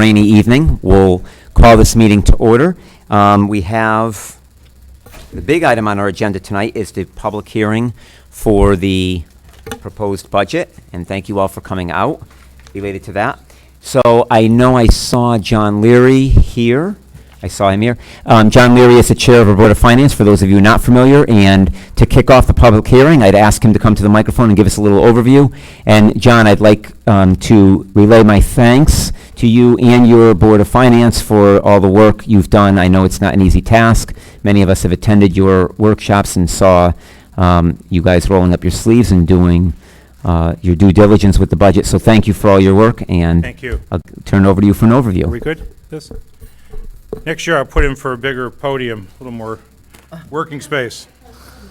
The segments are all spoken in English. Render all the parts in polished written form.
rainy evening. We'll call this meeting to order. We have, the big item on our agenda tonight is the public hearing for the proposed budget, and thank you all for coming out related to that. So I know I saw John Leary here. I saw him here. John Leary is the chair of our Board of Finance, for those of you not familiar, and to kick off the public hearing, I'd ask him to come to the microphone and give us a little overview. And John, I'd like to relay my thanks to you and your Board of Finance for all the work you've done. I know it's not an easy task. Many of us have attended your workshops and saw you guys rolling up your sleeves and doing your due diligence with the budget. So thank you for all your work, and Thank you. I'll turn it over to you for an overview. Are we good? This? Next year I'll put in for a bigger podium, a little more working space.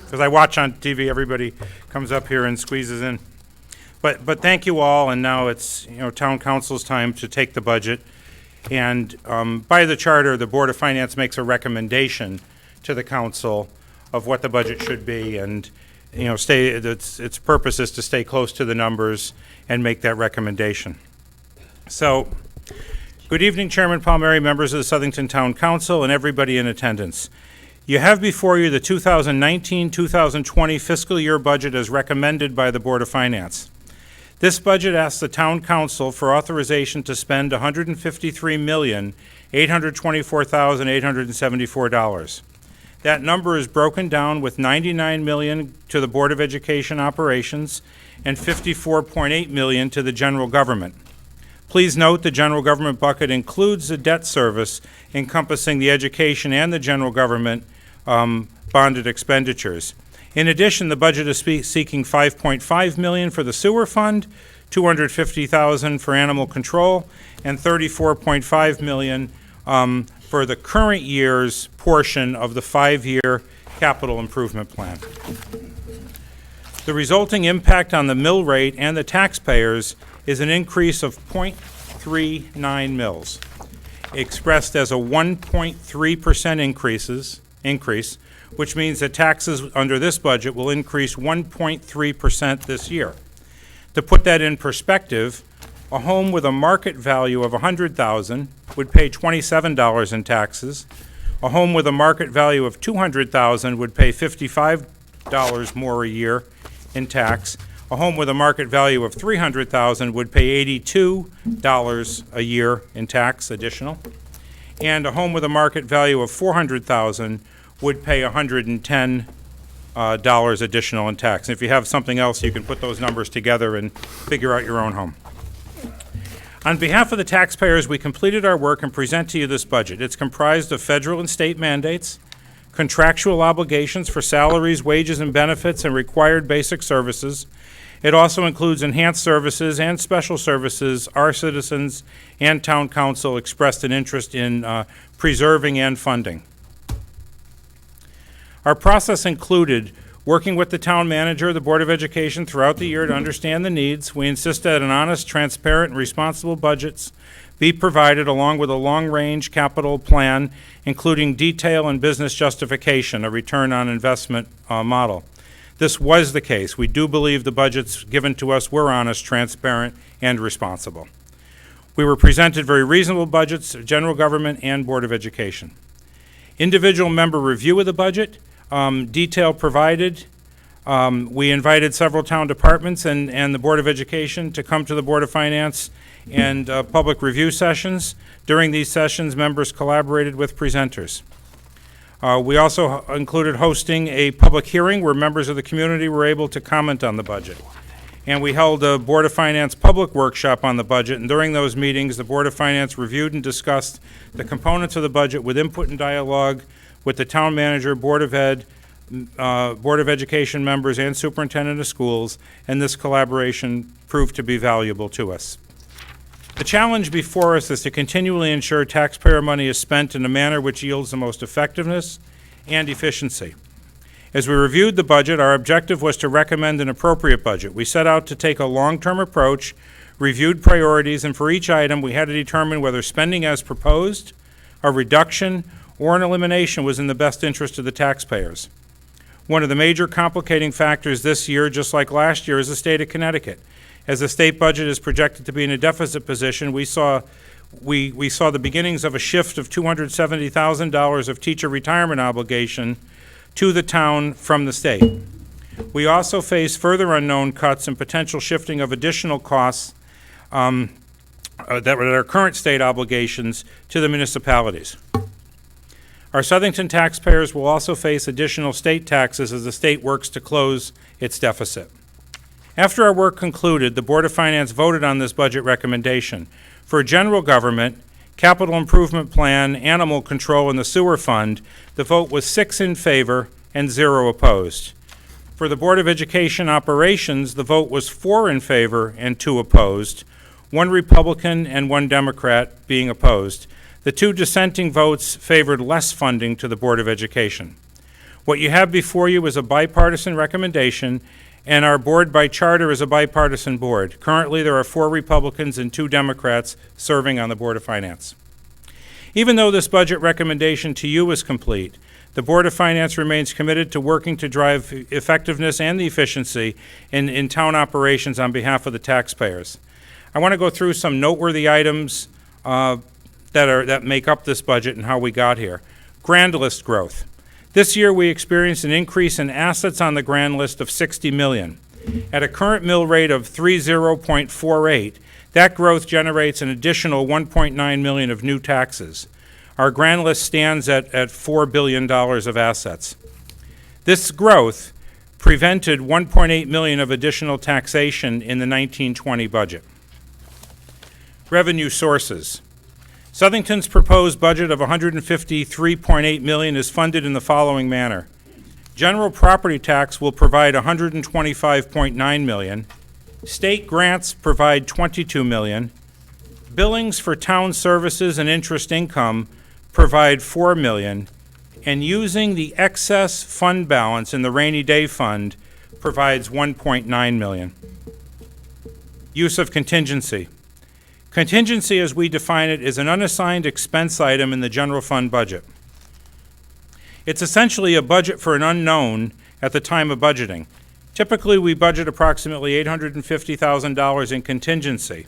Because I watch on TV, everybody comes up here and squeezes in. But thank you all, and now it's, town council's time to take the budget. And by the charter, the Board of Finance makes a recommendation to the council of what the budget should be, and its purpose is to stay close to the numbers and make that recommendation. So, good evening, Chairman Palmieri, members of the Southington Town Council, and everybody in attendance. You have before you the 2019-2020 fiscal year budget as recommended by the Board of Finance. This budget asks the Town Council for authorization to spend $153,824,874. That number is broken down with $99 million to the Board of Education operations and $54.8 million to the general government. Please note the general government bucket includes the debt service encompassing the education and the general government bonded expenditures. In addition, the budget is seeking $5.5 million for the sewer fund, $250,000 for animal control, and $34.5 million for the current year's portion of the 5-year capital improvement plan. The resulting impact on the mill rate and the taxpayers is an increase of 0.39 mils, expressed as a 1.3% increase, which means that taxes under this budget will increase 1.3% this year. To put that in perspective, a home with a market value of $100,000 would pay $27 in taxes. A home with a market value of $200,000 would pay $55 more a year in tax. A home with a market value of $300,000 would pay $82 a year in tax additional. And a home with a market value of $400,000 would pay $110 additional in tax. And if you have something else, you can put those numbers together and figure out your own home. On behalf of the taxpayers, we completed our work and present to you this budget. It's comprised of federal and state mandates, contractual obligations for salaries, wages, and benefits, and required basic services. It also includes enhanced services and special services our citizens and town council expressed an interest in preserving and funding. Our process included working with the town manager, the Board of Education throughout the year to understand the needs. We insist that an honest, transparent, and responsible budgets be provided along with a long-range capital plan, including detail and business justification, a return on investment model. This was the case. We do believe the budgets given to us were honest, transparent, and responsible. We were presented very reasonable budgets, general government and Board of Education. Individual member review of the budget, detail provided. We invited several town departments and the Board of Education to come to the Board of Finance and public review sessions. During these sessions, members collaborated with presenters. We also included hosting a public hearing where members of the community were able to comment on the budget. And we held a Board of Finance public workshop on the budget, and during those meetings, the Board of Finance reviewed and discussed the components of the budget with input and dialogue with the town manager, Board of Ed, Board of Education members, and superintendent of schools, and this collaboration proved to be valuable to us. The challenge before us is to continually ensure taxpayer money is spent in a manner which yields the most effectiveness and efficiency. As we reviewed the budget, our objective was to recommend an appropriate budget. We set out to take a long-term approach, reviewed priorities, and for each item, we had to determine whether spending as proposed, a reduction, or an elimination was in the best interest of the taxpayers. One of the major complicating factors this year, just like last year, is the state of Connecticut. As the state budget is projected to be in a deficit position, we saw we saw the beginnings of a shift of $270,000 of teacher retirement obligation to the town from the state. We also face further unknown cuts and potential shifting of additional costs that were our current state obligations to the municipalities. Our Southington taxpayers will also face additional state taxes as the state works to close its deficit. After our work concluded, the Board of Finance voted on this budget recommendation. For general government, capital improvement plan, animal control, and the sewer fund, the vote was 6 in favor and 0 opposed. For the Board of Education operations, the vote was 4 in favor and 2 opposed, 1 Republican and 1 Democrat being opposed. The 2 dissenting votes favored less funding to the Board of Education. What you have before you is a bipartisan recommendation, and our board by charter is a bipartisan board. Currently, there are 4 Republicans and 2 Democrats serving on the Board of Finance. Even though this budget recommendation to you is complete, the Board of Finance remains committed to working to drive effectiveness and the efficiency in town operations on behalf of the taxpayers. I want to go through some noteworthy items that make up this budget and how we got here. Grand list growth. This year we experienced an increase in assets on the grand list of $60 million. At a current mill rate of 30.48, that growth generates an additional $1.9 million of new taxes. Our grand list stands at $4 billion of assets. This growth prevented $1.8 million of additional taxation in the 1920 budget. Revenue sources. Southington's proposed budget of $153.8 million is funded in the following manner. General property tax will provide $125.9 million. State grants provide $22 million. Billings for town services and interest income provide $4 million. And using the excess fund balance in the rainy day fund provides $1.9 million. Use of contingency. Contingency, as we define it, is an unassigned expense item in the general fund budget. It's essentially a budget for an unknown at the time of budgeting. Typically, we budget approximately $850,000 in contingency.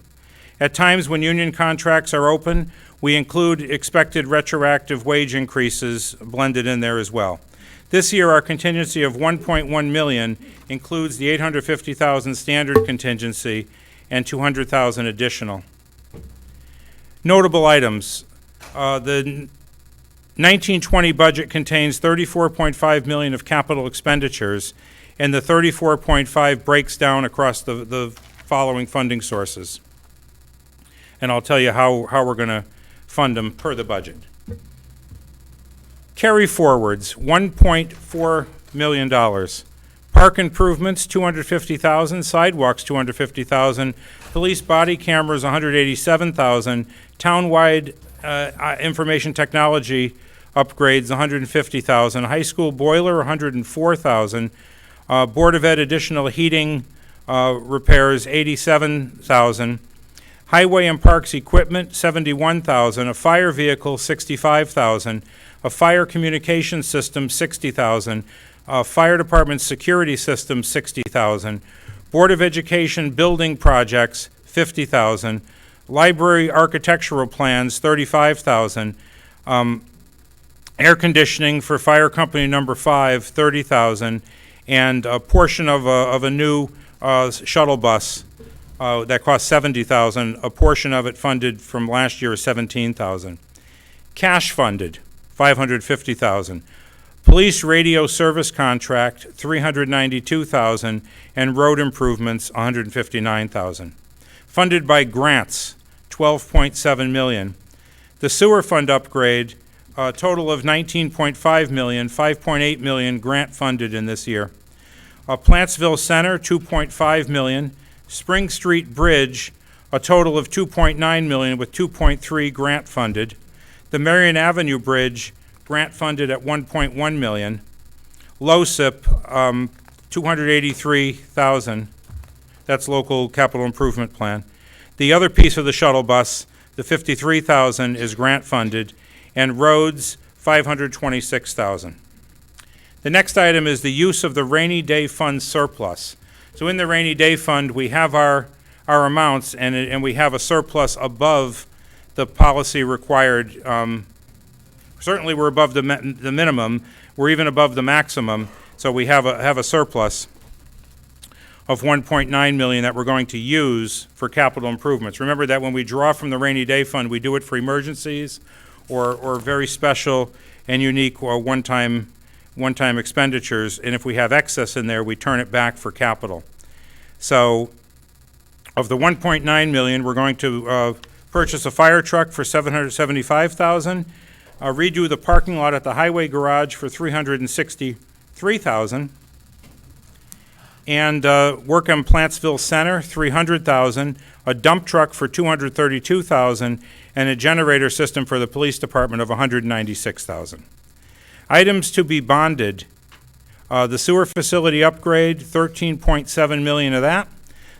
At times when union contracts are open, we include expected retroactive wage increases blended in there as well. This year, our contingency of $1.1 million includes the $850,000 standard contingency and $200,000 additional. Notable items. The 1920 budget contains $34.5 million of capital expenditures, and the $34.5 breaks down across the following funding sources. And I'll tell you how we're going to fund them per the budget. Carry forwards, $1.4 million. Park improvements, $250,000. Sidewalks, $250,000. Police body cameras, $187,000. Townwide information technology upgrades, $150,000. High school boiler, $104,000. Board of Ed additional heating repairs, $87,000. Highway and parks equipment, $71,000. A fire vehicle, $65,000. A fire communication system, $60,000. Fire department security system, $60,000. Board of Education building projects, $50,000. Library architectural plans, $35,000. Air conditioning for fire company number 5, $30,000. And a portion of a new shuttle bus that cost $70,000. A portion of it funded from last year is $17,000. Cash funded, $550,000. Police radio service contract, $392,000, and road improvements, $159,000. Funded by grants, $12.7 million. The sewer fund upgrade, a total of $19.5 million, $5.8 million grant funded in this year. Plantsville Center, $2.5 million. Spring Street Bridge, a total of $2.9 million with $2.3 grant funded. The Marion Avenue Bridge, grant funded at $1.1 million. LOSIP, $283,000. That's local capital improvement plan. The other piece of the shuttle bus, the $53,000, is grant funded, and roads, $526,000. The next item is the use of the rainy day fund surplus. So in the rainy day fund, we have our amounts, and we have a surplus above the policy required. Certainly, we're above the minimum. We're even above the maximum. So we have a surplus of 1.9 million that we're going to use for capital improvements. Remember that when we draw from the rainy day fund, we do it for emergencies or very special and unique or one-time expenditures. And if we have excess in there, we turn it back for capital. So of the 1.9 million, we're going to purchase a fire truck for $775,000, redo the parking lot at the highway garage for $363,000, and work on Plantsville Center, $300,000, a dump truck for $232,000, and a generator system for the police department of $196,000. Items to be bonded: the sewer facility upgrade, $13.7 million of that.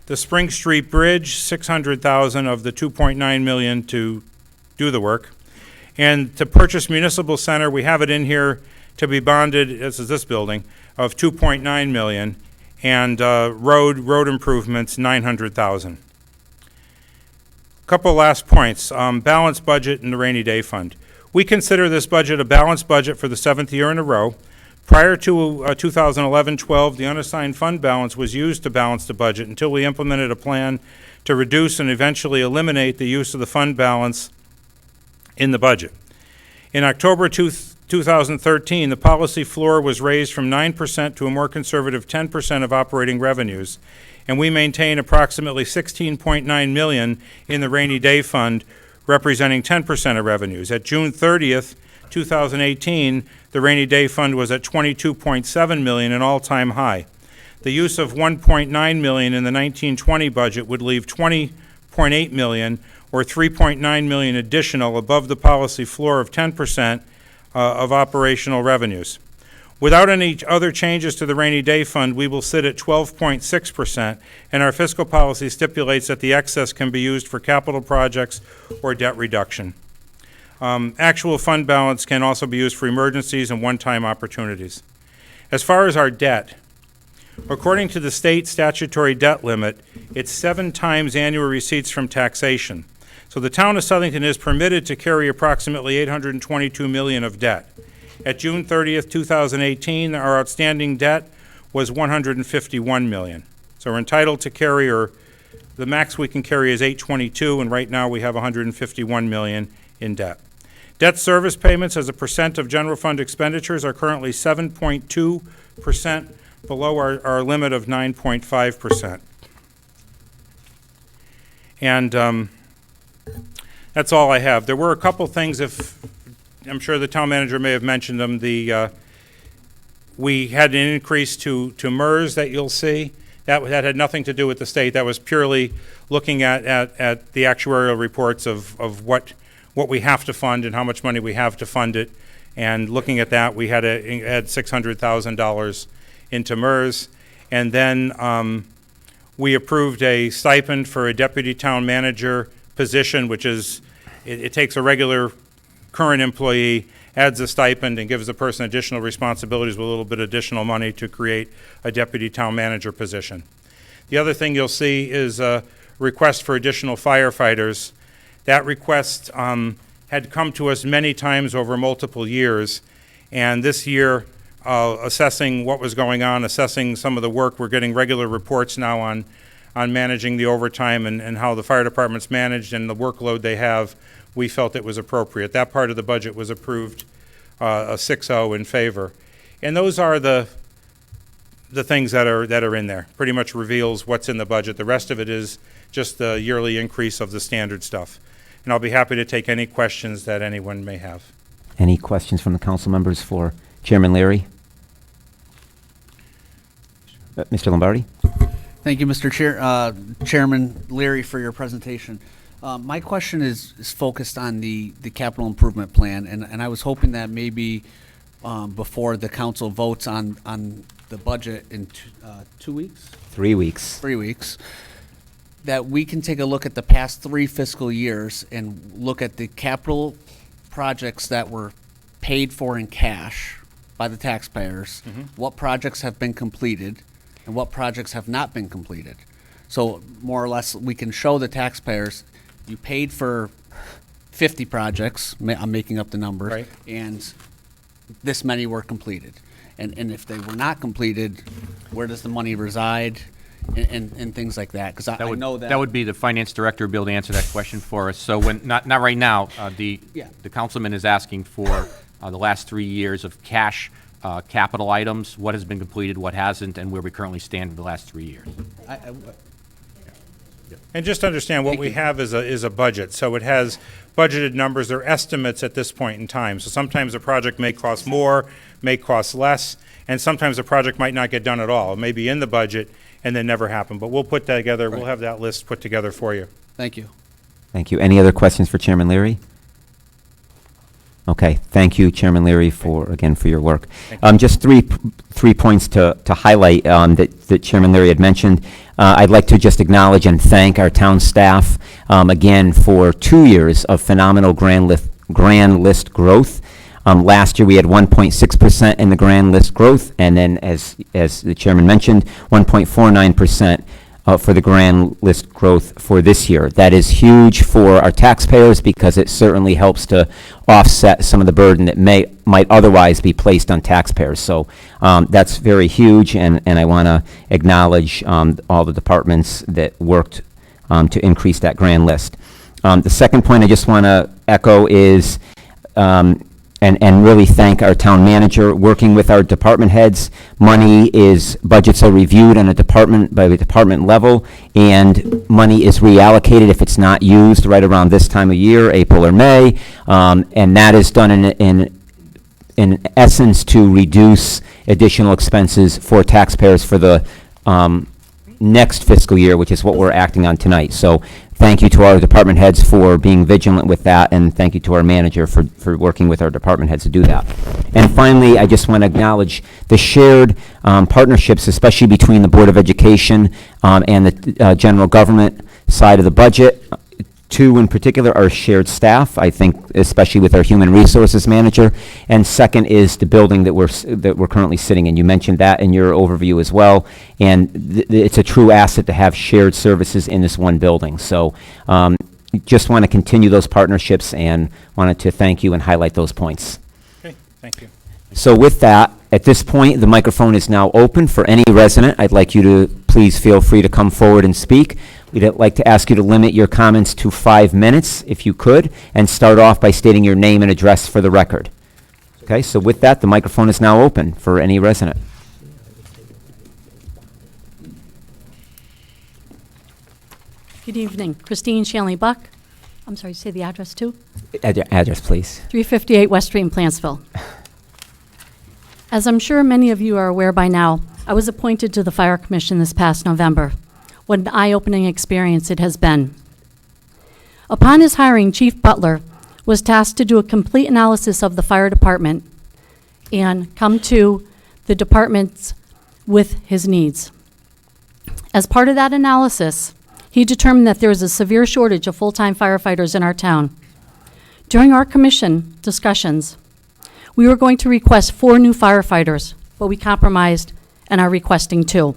The Spring Street Bridge, $600,000 of the $2.9 million to do the work. And to purchase municipal center, we have it in here to be bonded, this is this building, of $2.9 million. And road improvements, $900,000. Couple last points. Balanced budget and the rainy day fund. We consider this budget a balanced budget for the 7th year in a row. Prior to 2011-12, the unassigned fund balance was used to balance the budget until we implemented a plan to reduce and eventually eliminate the use of the fund balance in the budget. In October 2013, the policy floor was raised from 9% to a more conservative 10% of operating revenues, and we maintain approximately $16.9 million in the rainy day fund, representing 10% of revenues. At June 30th, 2018, the rainy day fund was at $22.7 million, an all-time high. The use of $1.9 million in the 1920 budget would leave $20.8 million, or $3.9 million additional above the policy floor of 10% of operational revenues. Without any other changes to the rainy day fund, we will sit at 12.6%, and our fiscal policy stipulates that the excess can be used for capital projects or debt reduction. Actual fund balance can also be used for emergencies and one-time opportunities. As far as our debt, according to the state statutory debt limit, it's 7 times annual receipts from taxation. So the town of Southington is permitted to carry approximately $822 million of debt. At June 30th, 2018, our outstanding debt was $151 million. So we're entitled to carry, or the max we can carry is $822, and right now we have $151 million in debt. Debt service payments as a percent of general fund expenditures are currently 7.2%, below our limit of 9.5%. And that's all I have. There were a couple things, I'm sure the town manager may have mentioned them. We had an increase to MERS that you'll see. That had nothing to do with the state. That was purely looking at the actuarial reports of what we have to fund and how much money we have to fund it. And looking at that, we had to add $600,000 into MERS. And then we approved a stipend for a deputy town manager position, which is, it takes a regular current employee, adds a stipend, and gives the person additional responsibilities with a little bit additional money to create a deputy town manager position. The other thing you'll see is a request for additional firefighters. That request had come to us many times over multiple years, and this year, assessing what was going on, assessing some of the work, we're getting regular reports now on managing the overtime and how the fire department's managed and the workload they have. We felt it was appropriate. That part of the budget was approved a 6-0 in favor. And those are the things that are in there. Pretty much reveals what's in the budget. The rest of it is just the yearly increase of the standard stuff. And I'll be happy to take any questions that anyone may have. Any questions from the council members for Chairman Leary? Mr. Lombardi? Thank you, Mr. Chair, Chairman Leary, for your presentation. My question is focused on the capital improvement plan, and I was hoping that maybe before the council votes on the budget in 2 weeks? 3 weeks. 3 weeks, that we can take a look at the past 3 fiscal years and look at the capital projects that were paid for in cash by the taxpayers, what projects have been completed, and what projects have not been completed. So more or less, we can show the taxpayers, you paid for 50 projects, I'm making up the number. Right. And this many were completed. And if they were not completed, where does the money reside and things like that? Because I know that. That would be the finance director will be able to answer that question for us. So when, not right now, the councilman is asking for the last 3 years of cash capital items, what has been completed, what hasn't, and where we currently stand for the last 3 years. And just understand, what we have is a budget, so it has budgeted numbers, they're estimates at this point in time. So sometimes a project may cost more, may cost less, and sometimes a project might not get done at all. It may be in the budget and then never happen, but we'll put that together, we'll have that list put together for you. Thank you. Thank you. Any other questions for Chairman Leary? Okay, thank you, Chairman Leary, for your work. Just three points to highlight that Chairman Leary had mentioned. I'd like to just acknowledge and thank our town staff, again, for 2 years of phenomenal grand list growth. Last year, we had 1.6% in the grand list growth, and then, as the chairman mentioned, 1.49% for the grand list growth for this year. That is huge for our taxpayers because it certainly helps to offset some of the burden that might otherwise be placed on taxpayers. So that's very huge, and I want to acknowledge all the departments that worked to increase that grand list. The second point I just want to echo is and really thank our town manager, working with our department heads. Budgets are reviewed on a department by department level, and money is reallocated if it's not used right around this time of year, April or May, and that is done in essence to reduce additional expenses for taxpayers for the next fiscal year, which is what we're acting on tonight. So thank you to our department heads for being vigilant with that, and thank you to our manager for working with our department heads to do that. And finally, I just want to acknowledge the shared partnerships, especially between the Board of Education and the general government side of the budget. Two in particular are shared staff, I think, especially with our human resources manager. And second is the building that we're currently sitting in. You mentioned that in your overview as well. And it's a true asset to have shared services in this one building. So just want to continue those partnerships and wanted to thank you and highlight those points. Okay, thank you. So with that, at this point, the microphone is now open for any resident. I'd like you to please feel free to come forward and speak. We'd like to ask you to limit your comments to 5 minutes, if you could, and start off by stating your name and address for the record. Okay, so with that, the microphone is now open for any resident. Good evening. Christine Shanley Buck. I'm sorry, say the address too? Address, please. 358 West Street in Plantsville. As I'm sure many of you are aware by now, I was appointed to the Fire Commission this past November. What an eye-opening experience it has been. Upon his hiring, Chief Butler was tasked to do a complete analysis of the fire department and come to the departments with his needs. As part of that analysis, he determined that there is a severe shortage of full-time firefighters in our town. During our commission discussions, we were going to request 4 new firefighters, but we compromised and are requesting 2.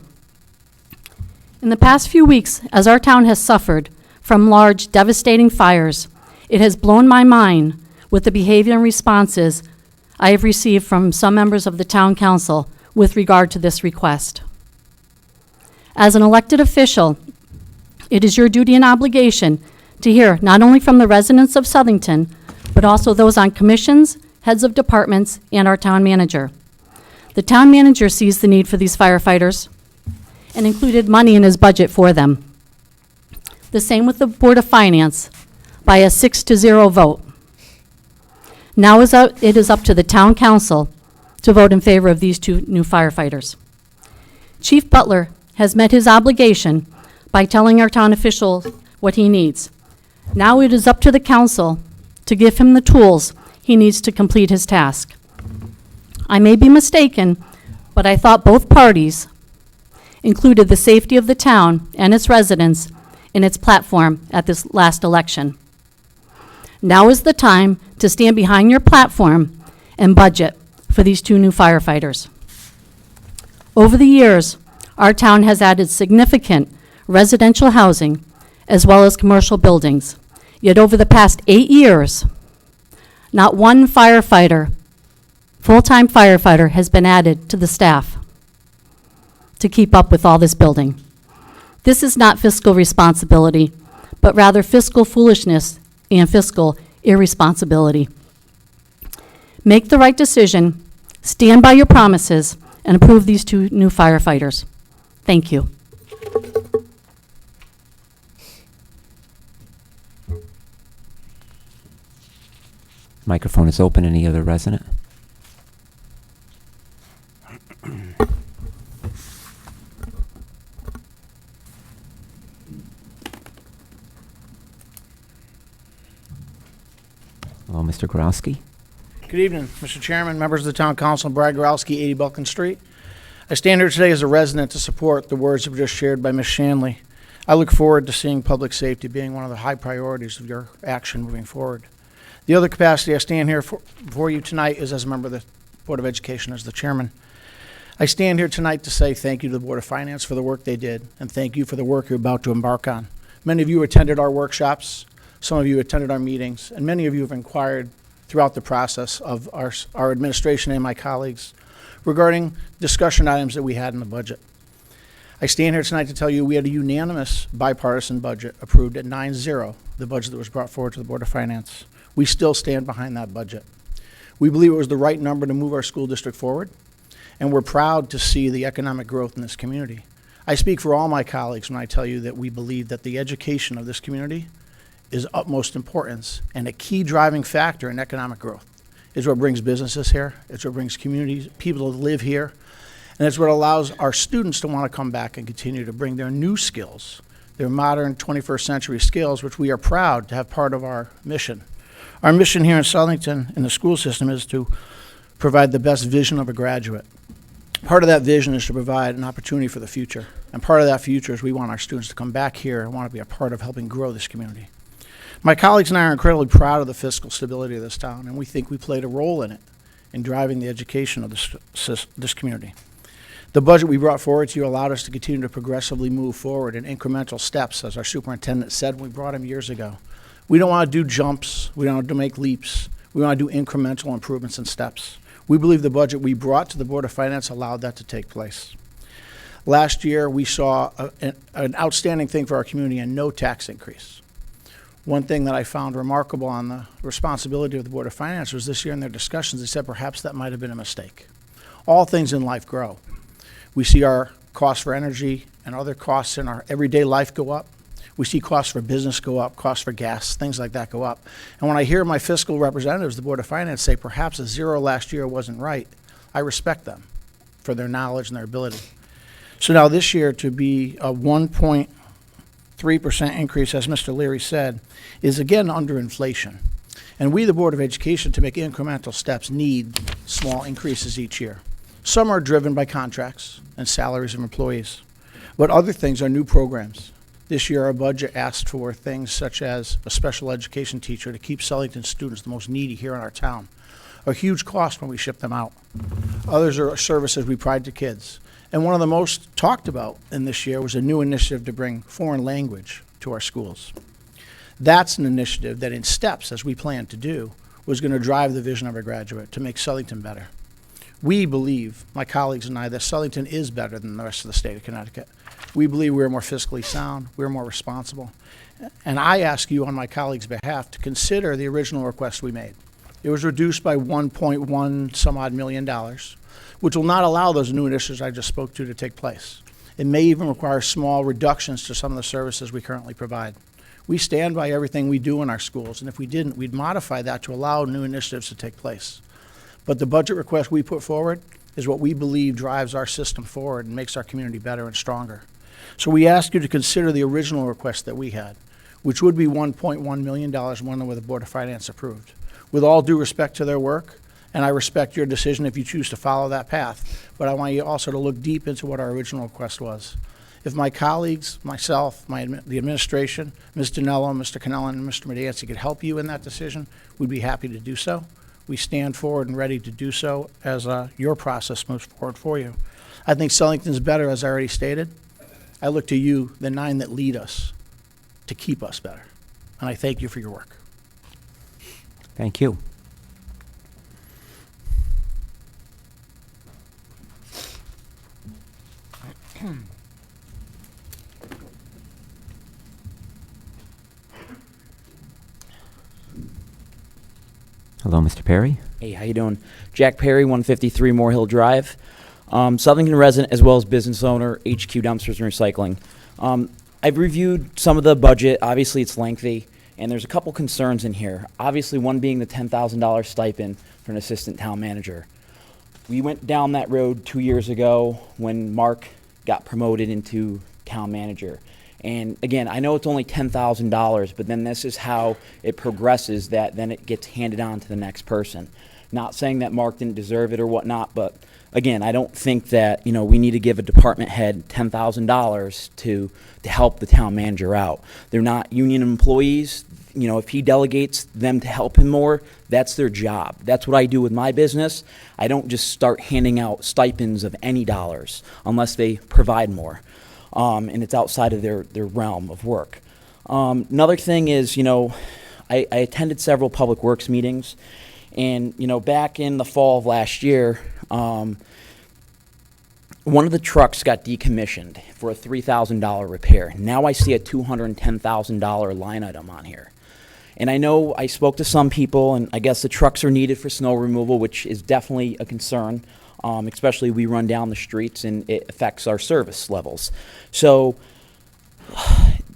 In the past few weeks, as our town has suffered from large, devastating fires, it has blown my mind with the behavior and responses I have received from some members of the town council with regard to this request. As an elected official, it is your duty and obligation to hear not only from the residents of Southington, but also those on commissions, heads of departments, and our town manager. The town manager sees the need for these firefighters and included money in his budget for them. The same with the Board of Finance by a 6-0 vote. Now it is up to the town council to vote in favor of these 2 new firefighters. Chief Butler has met his obligation by telling our town officials what he needs. Now it is up to the council to give him the tools he needs to complete his task. I may be mistaken, but I thought both parties included the safety of the town and its residents in its platform at this last election. Now is the time to stand behind your platform and budget for these 2 new firefighters. Over the years, our town has added significant residential housing as well as commercial buildings, Yet over the past 8 years, not one firefighter, full-time firefighter, has been added to the staff to keep up with all this building. This is not fiscal responsibility, but rather fiscal foolishness and fiscal irresponsibility. Make the right decision, stand by your promises, and approve these 2 new firefighters. Thank you. Microphone is open. Any other resident? Hello, Mr. Gorowski. Good evening, Mr. Chairman, members of the Town Council, Brad Gorowski, 80 Belkin Street. I stand here today as a resident to support the words that were just shared by Ms. Shanley. I look forward to seeing public safety being one of the high priorities of your action moving forward. The other capacity I stand here for you tonight is as a member of the Board of Education, as the chairman. I stand here tonight to say thank you to the Board of Finance for the work they did, and thank you for the work you're about to embark on. Many of you attended our workshops, some of you attended our meetings, and many of you have inquired throughout the process of our administration and my colleagues regarding discussion items that we had in the budget. I stand here tonight to tell you we had a unanimous bipartisan budget approved at 9-0, the budget that was brought forward to the Board of Finance. We still stand behind that budget. We believe it was the right number to move our school district forward, and we're proud to see the economic growth in this community. I speak for all my colleagues when I tell you that we believe that the education of this community is utmost importance and a key driving factor in economic growth. It's what brings businesses here, it's what brings communities, people to live here, and it's what allows our students to want to come back and continue to bring their new skills, their modern 21st century skills, which we are proud to have part of our mission. Our mission here in Southington in the school system is to provide the best vision of a graduate. Part of that vision is to provide an opportunity for the future. And part of that future is we want our students to come back here and want to be a part of helping grow this community. My colleagues and I are incredibly proud of the fiscal stability of this town, and we think we played a role in it, in driving the education of this community. The budget we brought forward to you allowed us to continue to progressively move forward in incremental steps, as our superintendent said when we brought him years ago. We don't want to do jumps. We don't want to make leaps. We want to do incremental improvements and steps. We believe the budget we brought to the Board of Finance allowed that to take place. Last year, we saw an outstanding thing for our community and no tax increase. One thing that I found remarkable on the responsibility of the Board of Finance was this year in their discussions, they said perhaps that might have been a mistake. All things in life grow. We see our costs for energy and other costs in our everyday life go up. We see costs for business go up, costs for gas, things like that go up. And when I hear my fiscal representatives, the Board of Finance, say perhaps a 0 last year wasn't right, I respect them for their knowledge and their ability. So now this year to be a 1.3% increase, as Mr. Leary said, is again under inflation. And we, the Board of Education, to make incremental steps, need small increases each year. Some are driven by contracts and salaries of employees, but other things are new programs. This year, our budget asked for things such as a special education teacher to keep Southington students, the most needy here in our town, a huge cost when we ship them out. Others are services we provide to kids. And one of the most talked about in this year was a new initiative to bring foreign language to our schools. That's an initiative that in steps, as we plan to do, was going to drive the vision of our graduate to make Southington better. We believe, my colleagues and I, that Southington is better than the rest of the state of Connecticut. We believe we're more fiscally sound, we're more responsible. And I ask you on my colleagues' behalf to consider the original request we made. It was reduced by 1.1 some odd million dollars, which will not allow those new initiatives I just spoke to take place. It may even require small reductions to some of the services we currently provide. We stand by everything we do in our schools, and if we didn't, we'd modify that to allow new initiatives to take place. But the budget request we put forward is what we believe drives our system forward and makes our community better and stronger. So we ask you to consider the original request that we had, which would be $1.1 million, one where the Board of Finance approved. With all due respect to their work, and I respect your decision if you choose to follow that path, but I want you also to look deep into what our original request was. If my colleagues, myself, the administration, Ms. Dinello, Mr. Cannellan, and Mr. Medancy could help you in that decision, we'd be happy to do so. We stand forward and ready to do so as your process moves forward for you. I think Southington's better, as I already stated. I look to you, the 9 that lead us, to keep us better. and I thank you for your work. Thank you. Hello, Mr. Perry. Hey, how you doing? Jack Perry, 153 Moore Hill Drive. Southington resident as well as business owner, HQ Dumpsters and Recycling. I've reviewed some of the budget. Obviously, it's lengthy, and there's a couple concerns in here. Obviously, one being the $10,000 stipend for an assistant town manager. We went down that road 2 years ago when Mark got promoted into town manager. And again, I know it's only $10,000, but then this is how it progresses, that then it gets handed on to the next person. Not saying that Mark didn't deserve it or whatnot, but again, I don't think that, we need to give a department head $10,000 to help the town manager out. They're not union employees. If he delegates them to help him more, that's their job. That's what I do with my business. I don't just start handing out stipends of any dollars unless they provide more. And it's outside of their realm of work. Another thing is, I attended several public works meetings, and, back in the fall of last year, one of the trucks got decommissioned for a $3,000 repair. Now I see a $210,000 line item on here. And I know I spoke to some people, and I guess the trucks are needed for snow removal, which is definitely a concern. Especially we run down the streets and it affects our service levels. So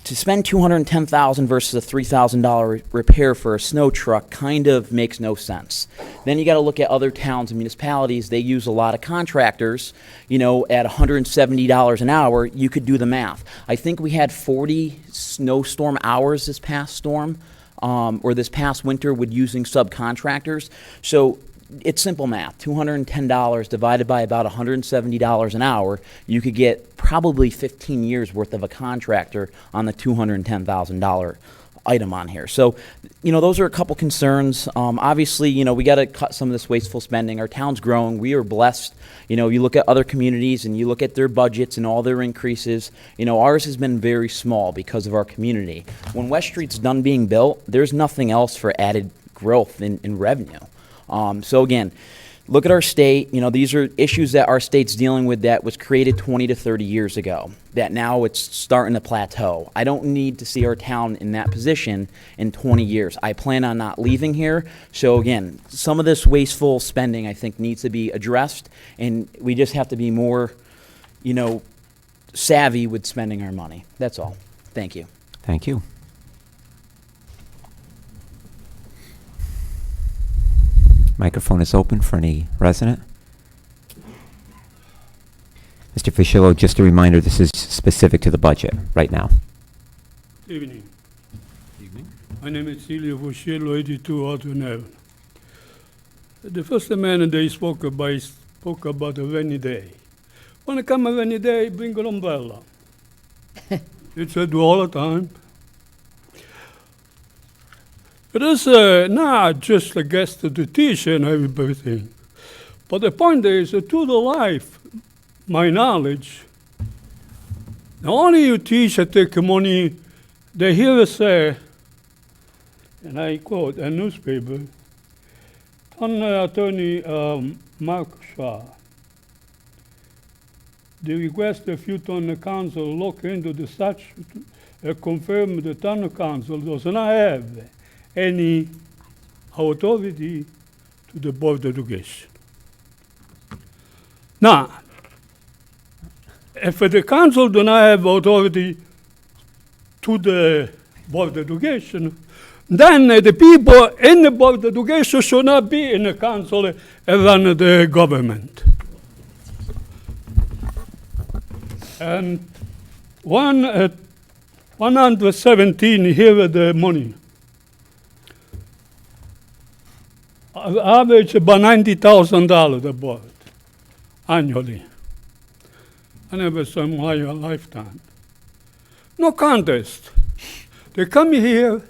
to spend $210,000 versus a $3,000 repair for a snow truck kind of makes no sense. Then you got to look at other towns and municipalities. They use a lot of contractors. At $170 an hour, you could do the math. I think we had 40 snowstorm hours this past storm, or this past winter with using subcontractors. So it's simple math. $210 divided by about $170 an hour, you could get probably 15 years worth of a contractor on the $210,000 item on here. So, those are a couple concerns. Obviously, we got to cut some of this wasteful spending. Our town's growing. We are blessed. You look at other communities and you look at their budgets and all their increases. Ours has been very small because of our community. When West Street's done being built, there's nothing else for added growth in revenue. So again, look at our state. These are issues that our state's dealing with that was created 20 to 30 years ago, that now it's starting to plateau. I don't need to see our town in that position in 20 years. I plan on not leaving here. So again, some of this wasteful spending I think needs to be addressed, and we just have to be more, savvy with spending our money. That's all. Thank you. Thank you. Microphone is open for any resident. Mr. Fischello, just a reminder, this is specific to the budget right now. Evening. My name is Silvio Fuscello, 82 Alton Avenue. The first man they spoke about a rainy day. When it comes a rainy day, bring an umbrella. It's a do all the time. It is not just against the teacher and everything, but the point is, to the life, my knowledge, the only you teach take money, they hear us say, and I quote a newspaper, Town Attorney Mark Shaw, the request if you town the council look into the statute, confirm the town council does not have any authority to the Board of Education. Now, if the council do not have authority to the Board of Education, then the people in the Board of Education should not be in the council and run the government. And 117 here the money. Average about $90,000 the board annually. I never saw in my lifetime. No contest. They come here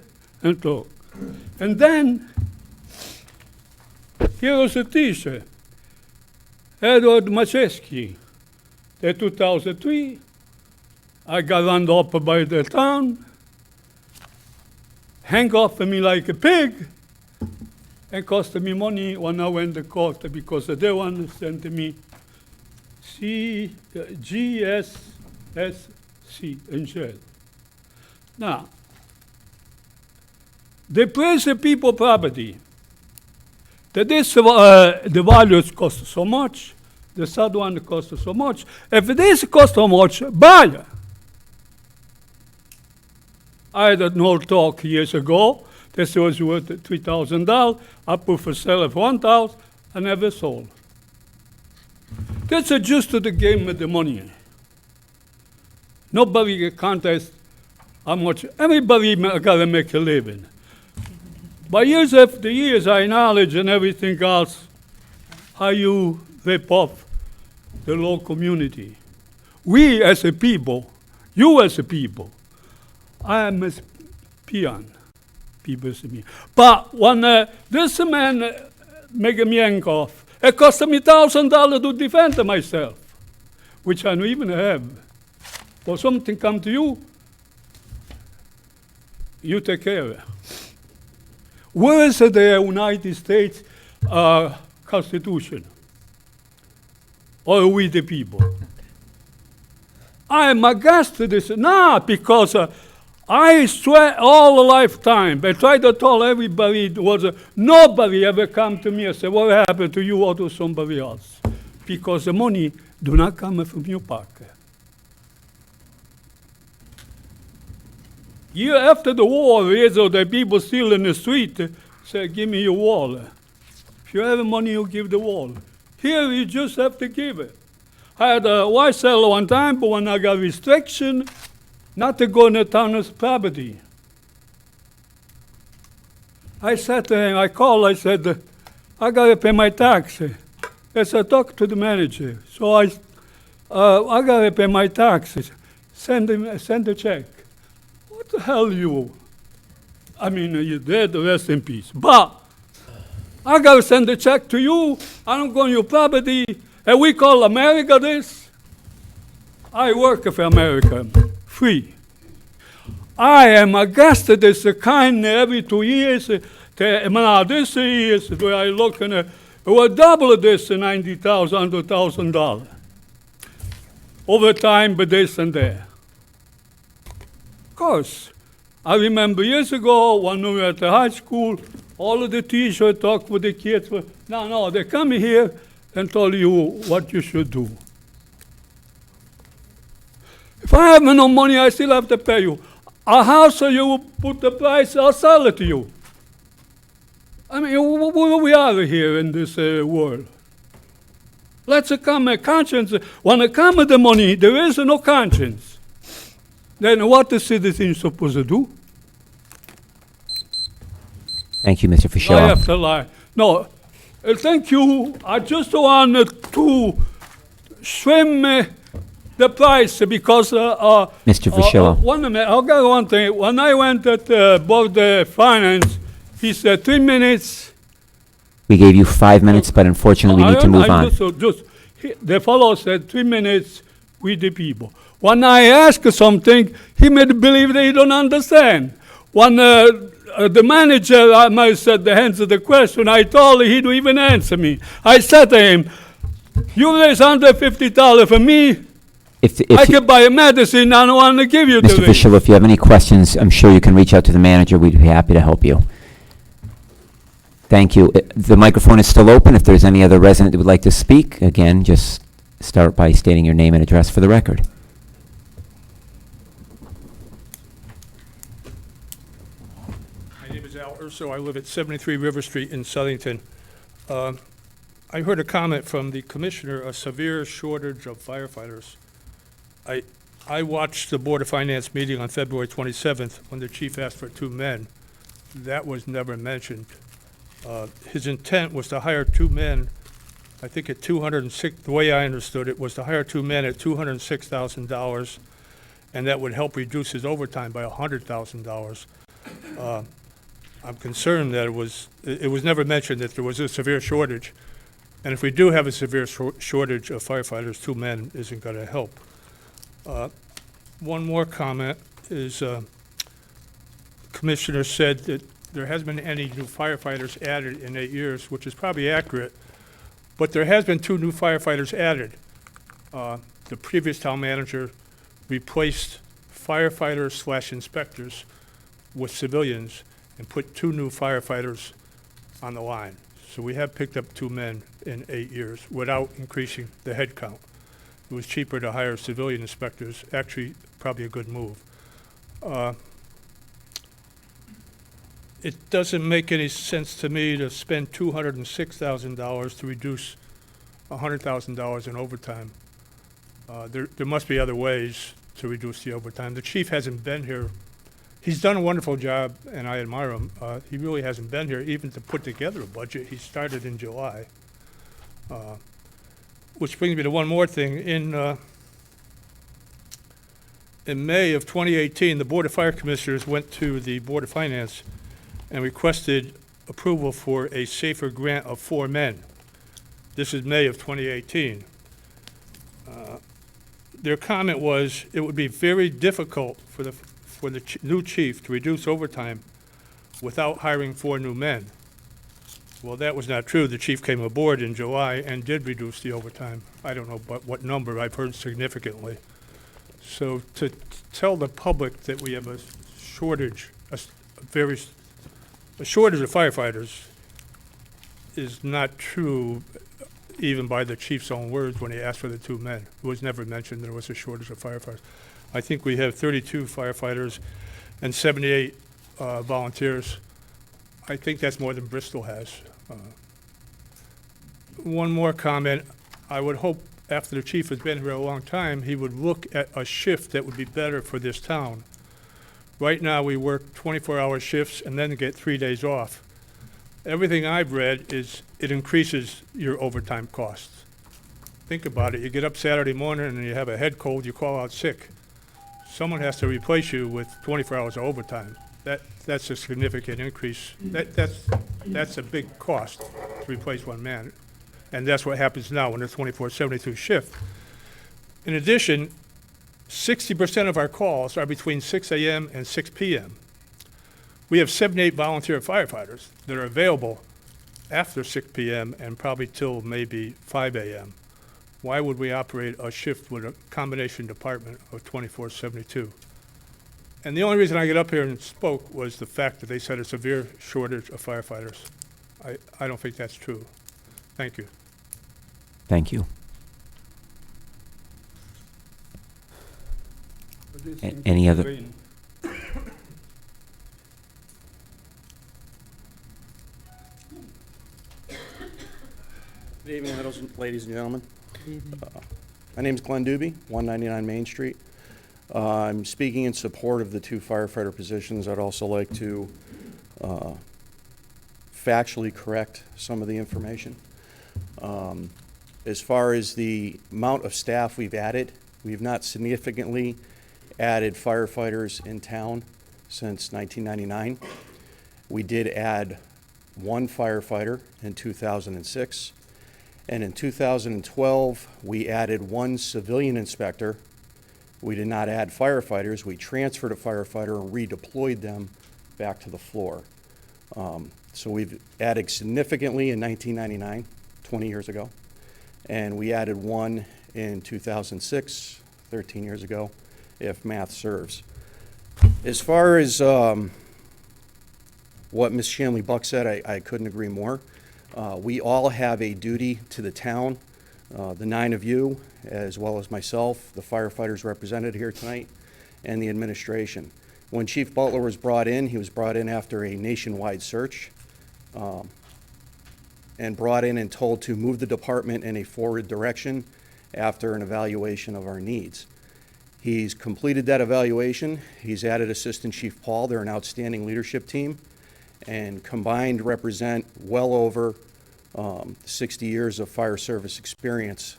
and talk. And then, here was a teacher, Edward Macheski. In 2003, I got rounded up by the town, hang off of me like a pig and cost me money when I went to court because they want to send me GSSC in jail. Now, they praise the people property. That this, the values cost so much, the third one cost so much. If this cost so much, buy it. I had an old talk years ago. This was worth $3,000. I put for sale at $1,000. I never sold. That's just the game with the money. Nobody can contest how much. Everybody got to make a living. But years after years, I knowledge and everything else how you rip off the local community. We as a people, you as a people, I am a peon. People see me. But when this man make me hang off, it cost me $1,000 to defend myself, which I don't even have. For something come to you, you take care of it. Where is the United States Constitution? Or we the people? I am against this, not because I swear all a lifetime, I try to tell everybody, nobody ever come to me and say, what happened to you or to somebody else? Because the money do not come from your pocket. Year after the war, the people still in the street say, give me your wall. If you have money, you give the wall. Here, you just have to give it. I had a white seller one time, but when I got restriction, not to go in the town's property. I said to him, I called, I said, I got to pay my tax. I said, talk to the manager. So I got to pay my taxes. Send a check. What the hell you? I mean, you're dead, rest in peace. But I got to send a check to you. I don't go on your property. And we call America this. I work for America, free. I am against this kind every 2 years. This years, where I look and it will double this $90,000, $100,000. Over time, but this and that. Of course, I remember years ago when we were at the high school, all of the teachers talk with the kids. No, they come here and tell you what you should do. If I have no money, I still have to pay you. A house, you put the price, I'll sell it to you. I mean, where we are here in this world. Let's come a conscience. When it comes to the money, there is no conscience. Then what the citizen supposed to do? Thank you, Mr. Lie Fischello. after lie. No, thank you. I just wanted to swim the price because... Mr. Fischello. One minute, I'll get one thing. When I went at Board of Finance, he said 3 minutes. We gave you 5 minutes, but unfortunately, we need to move on. The fellow said 3 minutes with the people. When I ask something, he made believe they don't understand. When the manager I said the answer the question, I told him he don't even answer me. I said to him, you raise $150 for me, I could buy a medicine, I don't want to give you the Mr. raise. Fischello, if you have any questions, I'm sure you can reach out to the manager. We'd be happy to help you. Thank you. The microphone is still open. If there's any other resident that would like to speak, again, just start by stating your name and address for the record. My name is Al Urso. I live at 73 River Street in Southington. I heard a comment from the commissioner, a severe shortage of firefighters. I watched the Board of Finance meeting on February 27th when the chief asked for 2 men. That was never mentioned. His intent was to hire 2 men, I think at 206, the way I understood it, was to hire 2 men at $206,000, and that would help reduce his overtime by $100,000. I'm concerned that it was never mentioned that there was a severe shortage. And if we do have a severe shortage of firefighters, 2 men isn't going to help. One more comment is Commissioner said that there hasn't been any new firefighters added in 8 years, which is probably accurate, but there has been 2 new firefighters added. The previous town manager replaced firefighters/inspectors with civilians and put 2 new firefighters on the line. So we have picked up 2 men in 8 years without increasing the head count. It was cheaper to hire civilian inspectors, actually probably a good move. It doesn't make any sense to me to spend $206,000 to reduce $100,000 in overtime. There must be other ways to reduce the overtime. The chief hasn't been here. He's done a wonderful job, and I admire him. He really hasn't been here even to put together a budget. He started in July. Which brings me to one more thing. In May of 2018, the Board of Fire Commissioners went to the Board of Finance and requested approval for a safer grant of 4 men. This is May of 2018. Their comment was it would be very difficult for the new chief to reduce overtime without hiring 4 new men. Well, that was not true. The chief came aboard in July and did reduce the overtime. I don't know what number. I've heard significantly. So to tell the public that we have a shortage, a shortage of firefighters is not true, even by the chief's own words when he asked for the 2 men. It was never mentioned there was a shortage of firefighters. I think we have 32 firefighters and 78 volunteers. I think that's more than Bristol has. One more comment. I would hope after the chief has been here a long time, he would look at a shift that would be better for this town. Right now, we work 24-hour shifts and then get 3 days off. Everything I've read is it increases your overtime costs. Think about it. You get up Saturday morning and you have a head cold, you call out sick. Someone has to replace you with 24 hours of overtime. That's a significant increase. That's a big cost to replace 1 man. And that's what happens now in a 24/72 shift. In addition, 60% of our calls are between 6 a.m. and 6 p.m. We have 78 volunteer firefighters that are available after 6 p.m. and probably till maybe 5 a.m. Why would we operate a shift with a combination department of 24/72? And the only reason I get up here and spoke was the fact that they said a severe shortage of firefighters. I don't think that's true. Thank you. Thank you. Any other? Green. Good evening, ladies and gentlemen. My name is Glenn Doobie, 199 Main Street. I'm speaking in support of the 2 firefighter positions. I'd also like to factually correct some of the information. As far as the amount of staff we've added, we've not significantly added firefighters in town since 1999. We did add 1 firefighter in 2006. And in 2012, we added 1 civilian inspector. We did not add firefighters. We transferred a firefighter and redeployed them back to the floor. So we've added significantly in 1999, 20 years ago. And we added 1 in 2006, 13 years ago, if math serves. As far as what Ms. Shanley Buck said, I couldn't agree more. We all have a duty to the town, the 9 of you, as well as myself, the firefighters represented here tonight, and the administration. When Chief Butler was brought in, he was brought in after a nationwide search, and brought in and told to move the department in a forward direction after an evaluation of our needs. He's completed that evaluation. He's added Assistant Chief Paul. They're an outstanding leadership team, and combined represent well over 60 years of fire service experience.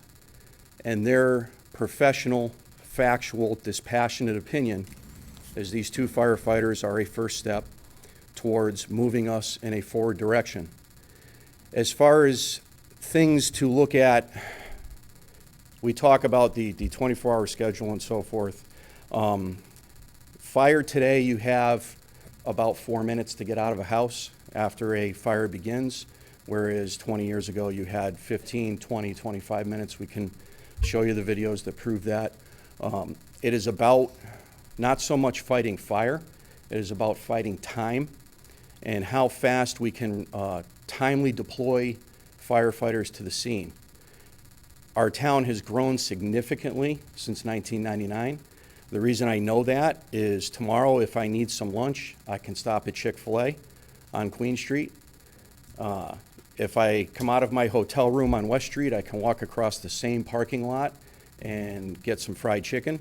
And their professional, factual, dispassionate opinion is these 2 firefighters are a first step towards moving us in a forward direction. As far as things to look at, we talk about the 24-hour schedule and so forth. Fire today, you have about 4 minutes to get out of a house after a fire begins, whereas 20 years ago you had 15, 20, 25 minutes. We can show you the videos that prove that. It is about not so much fighting fire, it is about fighting time and how fast we can timely deploy firefighters to the scene. Our town has grown significantly since 1999. The reason I know that is tomorrow, if I need some lunch, I can stop at Chick-fil-A on Queen Street. If I come out of my hotel room on West Street, I can walk across the same parking lot and get some fried chicken.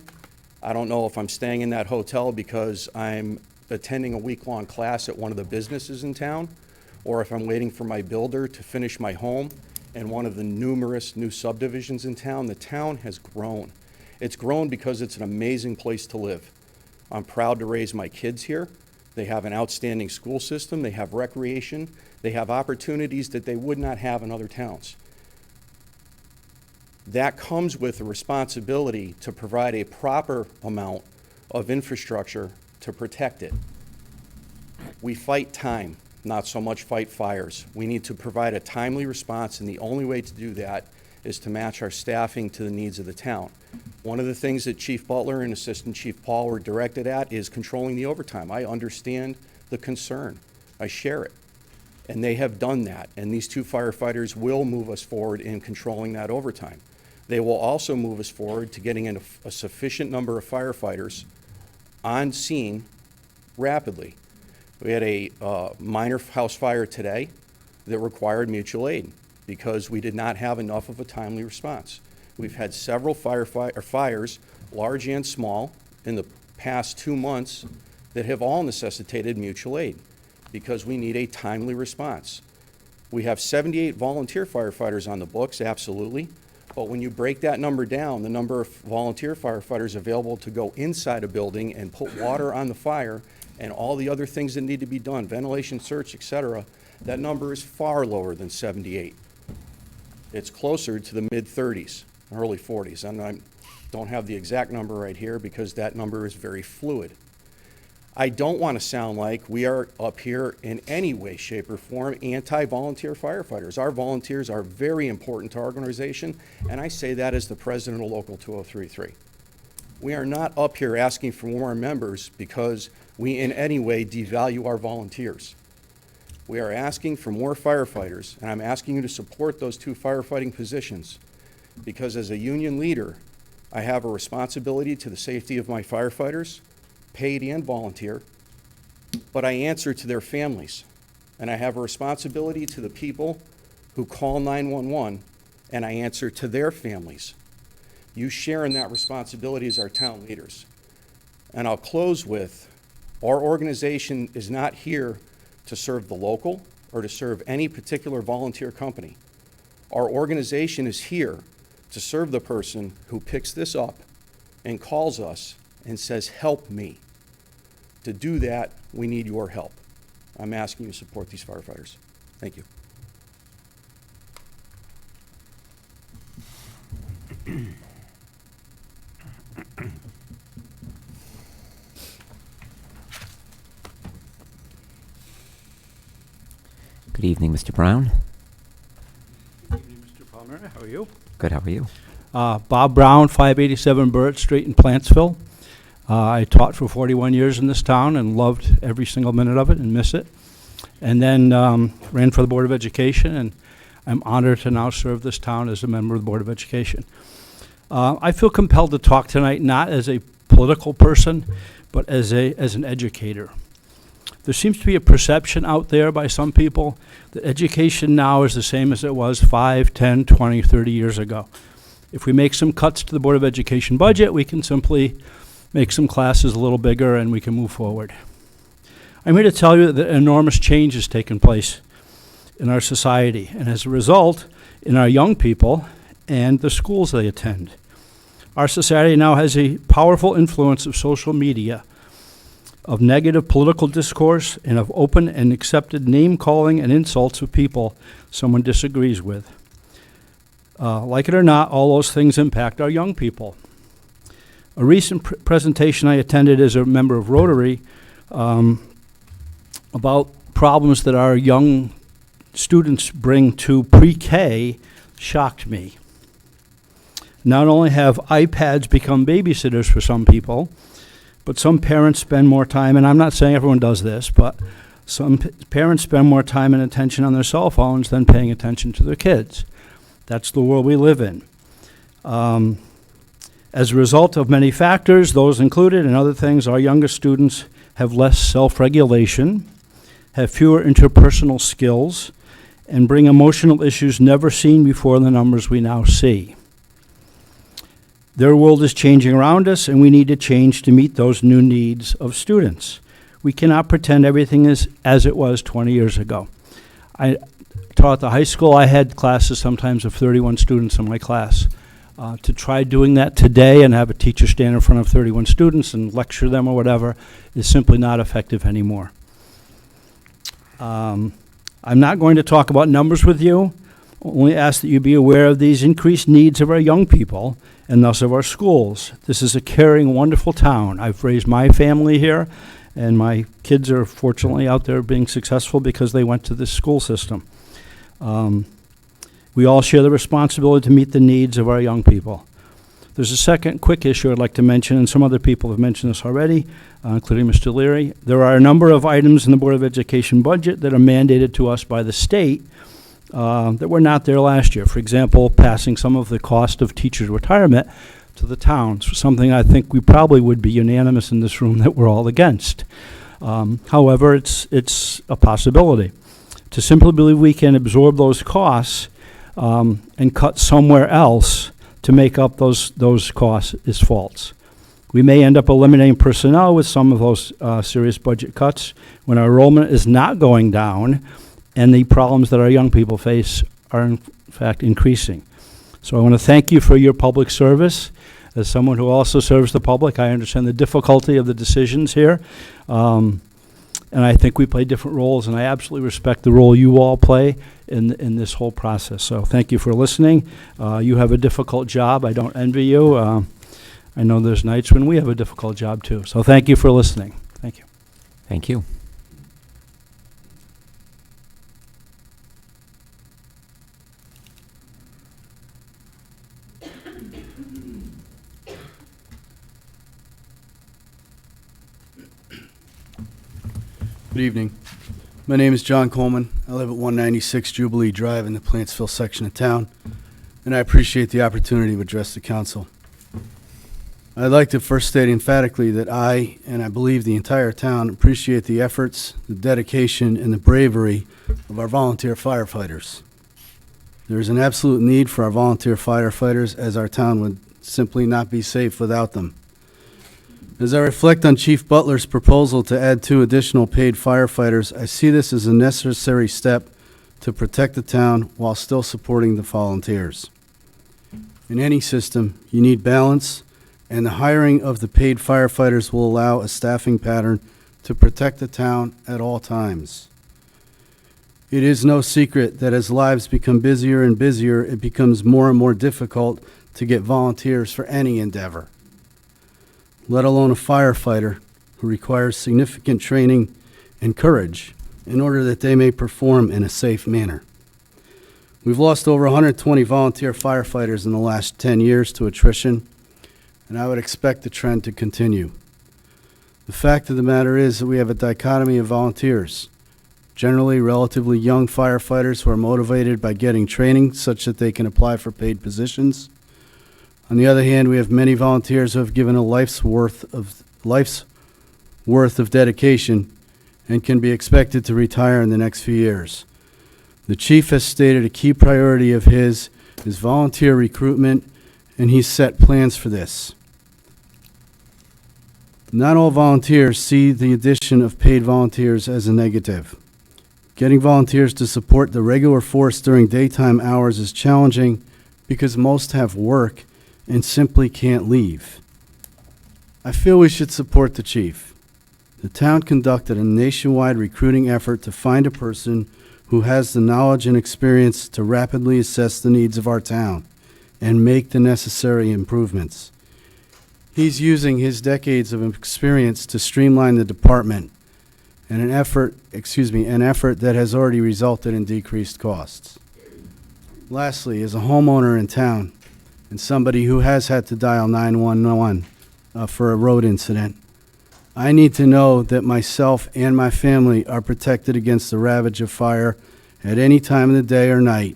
I don't know if I'm staying in that hotel because I'm attending a week-long class at one of the businesses in town, or if I'm waiting for my builder to finish my home in one of the numerous new subdivisions in town. The town has grown. It's grown because it's an amazing place to live. I'm proud to raise my kids here. They have an outstanding school system. They have recreation. They have opportunities that they would not have in other towns. That comes with a responsibility to provide a proper amount of infrastructure to protect it. We fight time, not so much fight fires. We need to provide a timely response, and the only way to do that is to match our staffing to the needs of the town. One of the things that Chief Butler and Assistant Chief Paul were directed at is controlling the overtime. I understand the concern. I share it. And they have done that, and these two firefighters will move us forward in controlling that overtime. They will also move us forward to getting in a sufficient number of firefighters on scene rapidly. We had a minor house fire today that required mutual aid because we did not have enough of a timely response. We've had several fires, large and small, in the past 2 months that have all necessitated mutual aid because we need a timely response. We have 78 volunteer firefighters on the books, absolutely. But when you break that number down, the number of volunteer firefighters available to go inside a building and put water on the fire and all the other things that need to be done, ventilation, search, et cetera, that number is far lower than 78. It's closer to the mid-30s, early 40s. And I don't have the exact number right here because that number is very fluid. I don't want to sound like we are up here in any way, shape, or form anti-volunteer firefighters. Our volunteers are very important to our organization, and I say that as the president of Local 2033. We are not up here asking for more members because we in any way devalue our volunteers. We are asking for more firefighters, and I'm asking you to support those two firefighting positions because as a union leader, I have a responsibility to the safety of my firefighters, paid and volunteer, but I answer to their families, and I have a responsibility to the people who call 911, and I answer to their families. You share in that responsibility as our town leaders. And I'll close with, our organization is not here to serve the local or to serve any particular volunteer company. Our organization is here to serve the person who picks this up and calls us and says, help me. To do that, we need your help. I'm asking you to support these firefighters. Thank you. Good evening, Mr. Brown. Good evening, Mr. Palmer. How are you? Good, how are you? Bob Brown, 587 Burt Street in Plantsville. I taught for 41 years in this town and loved every single minute of it and miss it. And then ran for the Board of Education, and I'm honored to now serve this town as a member of the Board of Education. I feel compelled to talk tonight not as a political person, but as an educator. There seems to be a perception out there by some people that education now is the same as it was 5, 10, 20, 30 years ago. If we make some cuts to the Board of Education budget, we can simply make some classes a little bigger and we can move forward. I'm here to tell you that enormous change has taken place in our society, and as a result, in our young people and the schools they attend. Our society now has a powerful influence of social media, of negative political discourse, and of open and accepted name-calling and insults of people someone disagrees with. Like it or not, all those things impact our young people. A recent presentation I attended as a member of Rotary about problems that our young students bring to pre-K shocked me. Not only have iPads become babysitters for some people, but some parents spend more time, and I'm not saying everyone does this, but some parents spend more time and attention on their cell phones than paying attention to their kids. That's the world we live in. As a result of many factors, those included and other things, our younger students have less self-regulation, have fewer interpersonal skills, and bring emotional issues never seen before in the numbers we now see. Their world is changing around us, and we need to change to meet those new needs of students. We cannot pretend everything is as it was 20 years ago. I taught at the high school. I had classes sometimes of 31 students in my class. To try doing that today and have a teacher stand in front of 31 students and lecture them or whatever is simply not effective anymore. I'm not going to talk about numbers with you, only ask that you be aware of these increased needs of our young people and thus of our schools. This is a caring, wonderful town. I've raised my family here, and my kids are fortunately out there being successful because they went to this school system. We all share the responsibility to meet the needs of our young people. There's a second quick issue I'd like to mention, and some other people have mentioned this already, including Mr. Leary. There are a number of items in the Board of Education budget that are mandated to us by the state that were not there last year. For example, passing some of the cost of teachers' retirement to the towns, something I think we probably would be unanimous in this room that we're all against. However, it's a possibility. To simply believe we can absorb those costs and cut somewhere else to make up those costs is false. We may end up eliminating personnel with some of those serious budget cuts when our enrollment is not going down and the problems that our young people face are in fact increasing. So I want to thank you for your public service. As someone who also serves the public, I understand the difficulty of the decisions here. And I think we play different roles, and I absolutely respect the role you all play in this whole process. So thank you for listening. You have a difficult job. I don't envy you. I know there's nights when we have a difficult job too. So thank you for listening. Thank you. Thank you. Good evening. My name is John Coleman. I live at 196 Jubilee Drive in the Plantsville section of town, and I appreciate the opportunity to address the council. I'd like to first state emphatically that I, and I believe the entire town, appreciate the efforts, the dedication, and the bravery of our volunteer firefighters. There is an absolute need for our volunteer firefighters, as our town would simply not be safe without them. As I reflect on Chief Butler's proposal to add 2 additional paid firefighters, I see this as a necessary step to protect the town while still supporting the volunteers. In any system, you need balance, and the hiring of the paid firefighters will allow a staffing pattern to protect the town at all times. It is no secret that as lives become busier and busier, it becomes more and more difficult to get volunteers for any endeavor, let alone a firefighter who requires significant training and courage in order that they may perform in a safe manner. We've lost over 120 volunteer firefighters in the last 10 years to attrition, and I would expect the trend to continue. The fact of the matter is that we have a dichotomy of volunteers, generally relatively young firefighters who are motivated by getting training such that they can apply for paid positions. On the other hand, we have many volunteers who have given a life's worth of dedication and can be expected to retire in the next few years. The chief has stated a key priority of his is volunteer recruitment, and he's set plans for this. Not all volunteers see the addition of paid volunteers as a negative. Getting volunteers to support the regular force during daytime hours is challenging because most have work and simply can't leave. I feel we should support the chief. The town conducted a nationwide recruiting effort to find a person who has the knowledge and experience to rapidly assess the needs of our town and make the necessary improvements. He's using his decades of experience to streamline the department, and an effort that has already resulted in decreased costs. Lastly, as a homeowner in town and somebody who has had to dial 911 for a road incident, I need to know that myself and my family are protected against the ravage of fire at any time of the day or night,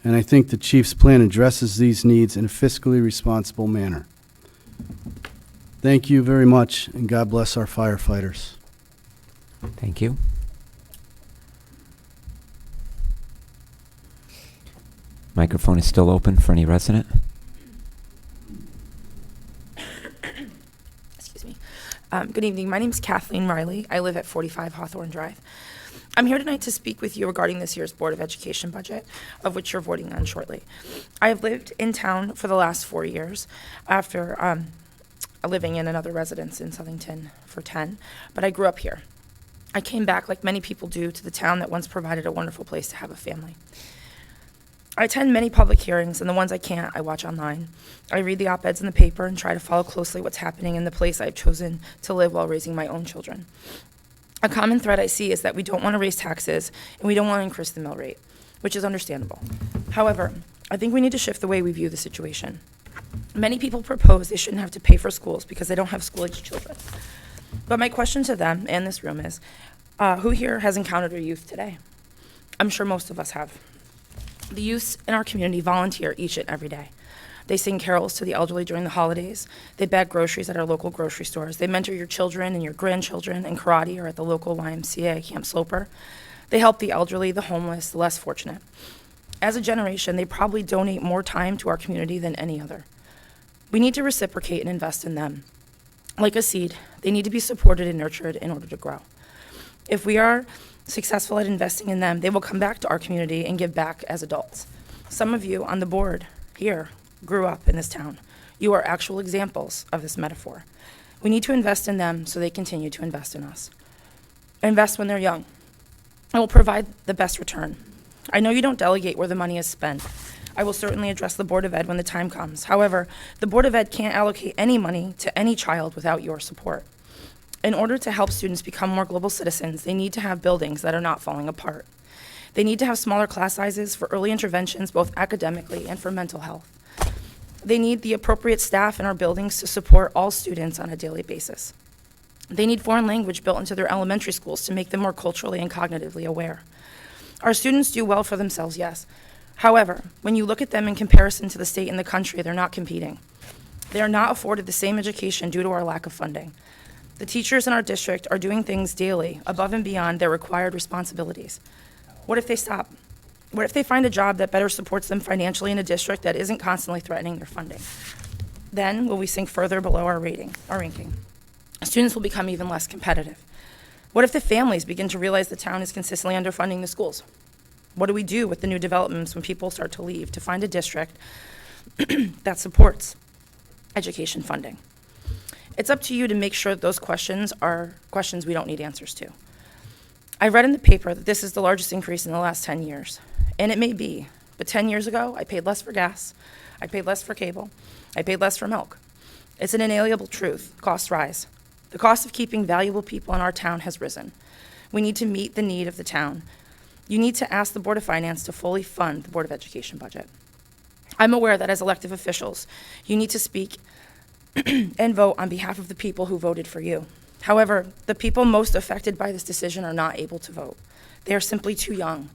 and I think the chief's plan addresses these needs in a fiscally responsible manner. Thank you very much, and God bless our firefighters. Thank you. Microphone is still open for any resident. Excuse me. Good evening. My name is Kathleen Riley. I live at 45 Hawthorne Drive. I'm here tonight to speak with you regarding this year's Board of Education budget, of which you're voting on shortly. I have lived in town for the last 4 years after living in another residence in Southington for 10, but I grew up here. I came back, like many people do, to the town that once provided a wonderful place to have a family. I attend many public hearings, and the ones I can't, I watch online. I read the op-eds in the paper and try to follow closely what's happening in the place I've chosen to live while raising my own children. A common thread I see is that we don't want to raise taxes, and we don't want to increase the mill rate, which is understandable. However, I think we need to shift the way we view the situation. Many people propose they shouldn't have to pay for schools because they don't have school-aged children. But my question to them and this room is, who here has encountered a youth today? I'm sure most of us have. The youths in our community volunteer each and every day. They sing carols to the elderly during the holidays. They bag groceries at our local grocery stores. They mentor your children and your grandchildren in karate or at the local YMCA at Camp Sloper. They help the elderly, the homeless, the less fortunate. As a generation, they probably donate more time to our community than any other. We need to reciprocate and invest in them. Like a seed, they need to be supported and nurtured in order to grow. If we are successful at investing in them, they will come back to our community and give back as adults. Some of you on the board here grew up in this town. You are actual examples of this metaphor. We need to invest in them so they continue to invest in us. Invest when they're young. It will provide the best return. I know you don't delegate where the money is spent. I will certainly address the Board of Ed when the time comes. However, the Board of Ed can't allocate any money to any child without your support. In order to help students become more global citizens, they need to have buildings that are not falling apart. They need to have smaller class sizes for early interventions, both academically and for mental health. They need the appropriate staff in our buildings to support all students on a daily basis. They need foreign language built into their elementary schools to make them more culturally and cognitively aware. Our students do well for themselves, yes. However, when you look at them in comparison to the state and the country, they're not competing. They are not afforded the same education due to our lack of funding. The teachers in our district are doing things daily above and beyond their required responsibilities. What if they stop? What if they find a job that better supports them financially in a district that isn't constantly threatening their funding? Then will we sink further below our ranking? Students will become even less competitive. What if the families begin to realize the town is consistently underfunding the schools? What do we do with the new developments when people start to leave to find a district that supports education funding? It's up to you to make sure that those questions are questions we don't need answers to. I read in the paper that this is the largest increase in the last 10 years, and it may be, but 10 years ago, I paid less for gas, I paid less for cable, I paid less for milk. It's an inalienable truth, costs rise. The cost of keeping valuable people in our town has risen. We need to meet the need of the town. You need to ask the Board of Finance to fully fund the Board of Education budget. I'm aware that as elected officials, you need to speak and vote on behalf of the people who voted for you. However, the people most affected by this decision are not able to vote. They are simply too young,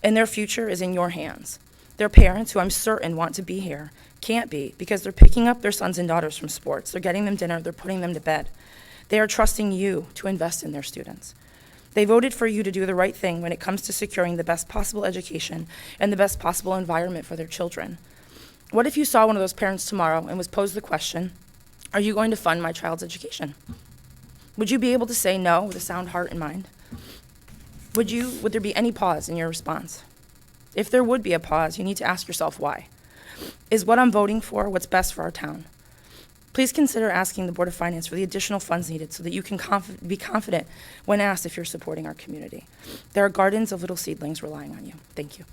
and their future is in your hands. Their parents, who I'm certain want to be here, can't be because they're picking up their sons and daughters from sports. They're getting them dinner, they're putting them to bed. They are trusting you to invest in their students. They voted for you to do the right thing when it comes to securing the best possible education and the best possible environment for their children. What if you saw one of those parents tomorrow and was posed the question, are you going to fund my child's education? Would you be able to say no with a sound heart and mind? Would there be any pause in your response? If there would be a pause, you need to ask yourself why. Is what I'm voting for what's best for our town? Please consider asking the Board of Finance for the additional funds needed so that you can be confident when asked if you're supporting our community. There are gardens of little seedlings relying on you. Thank you.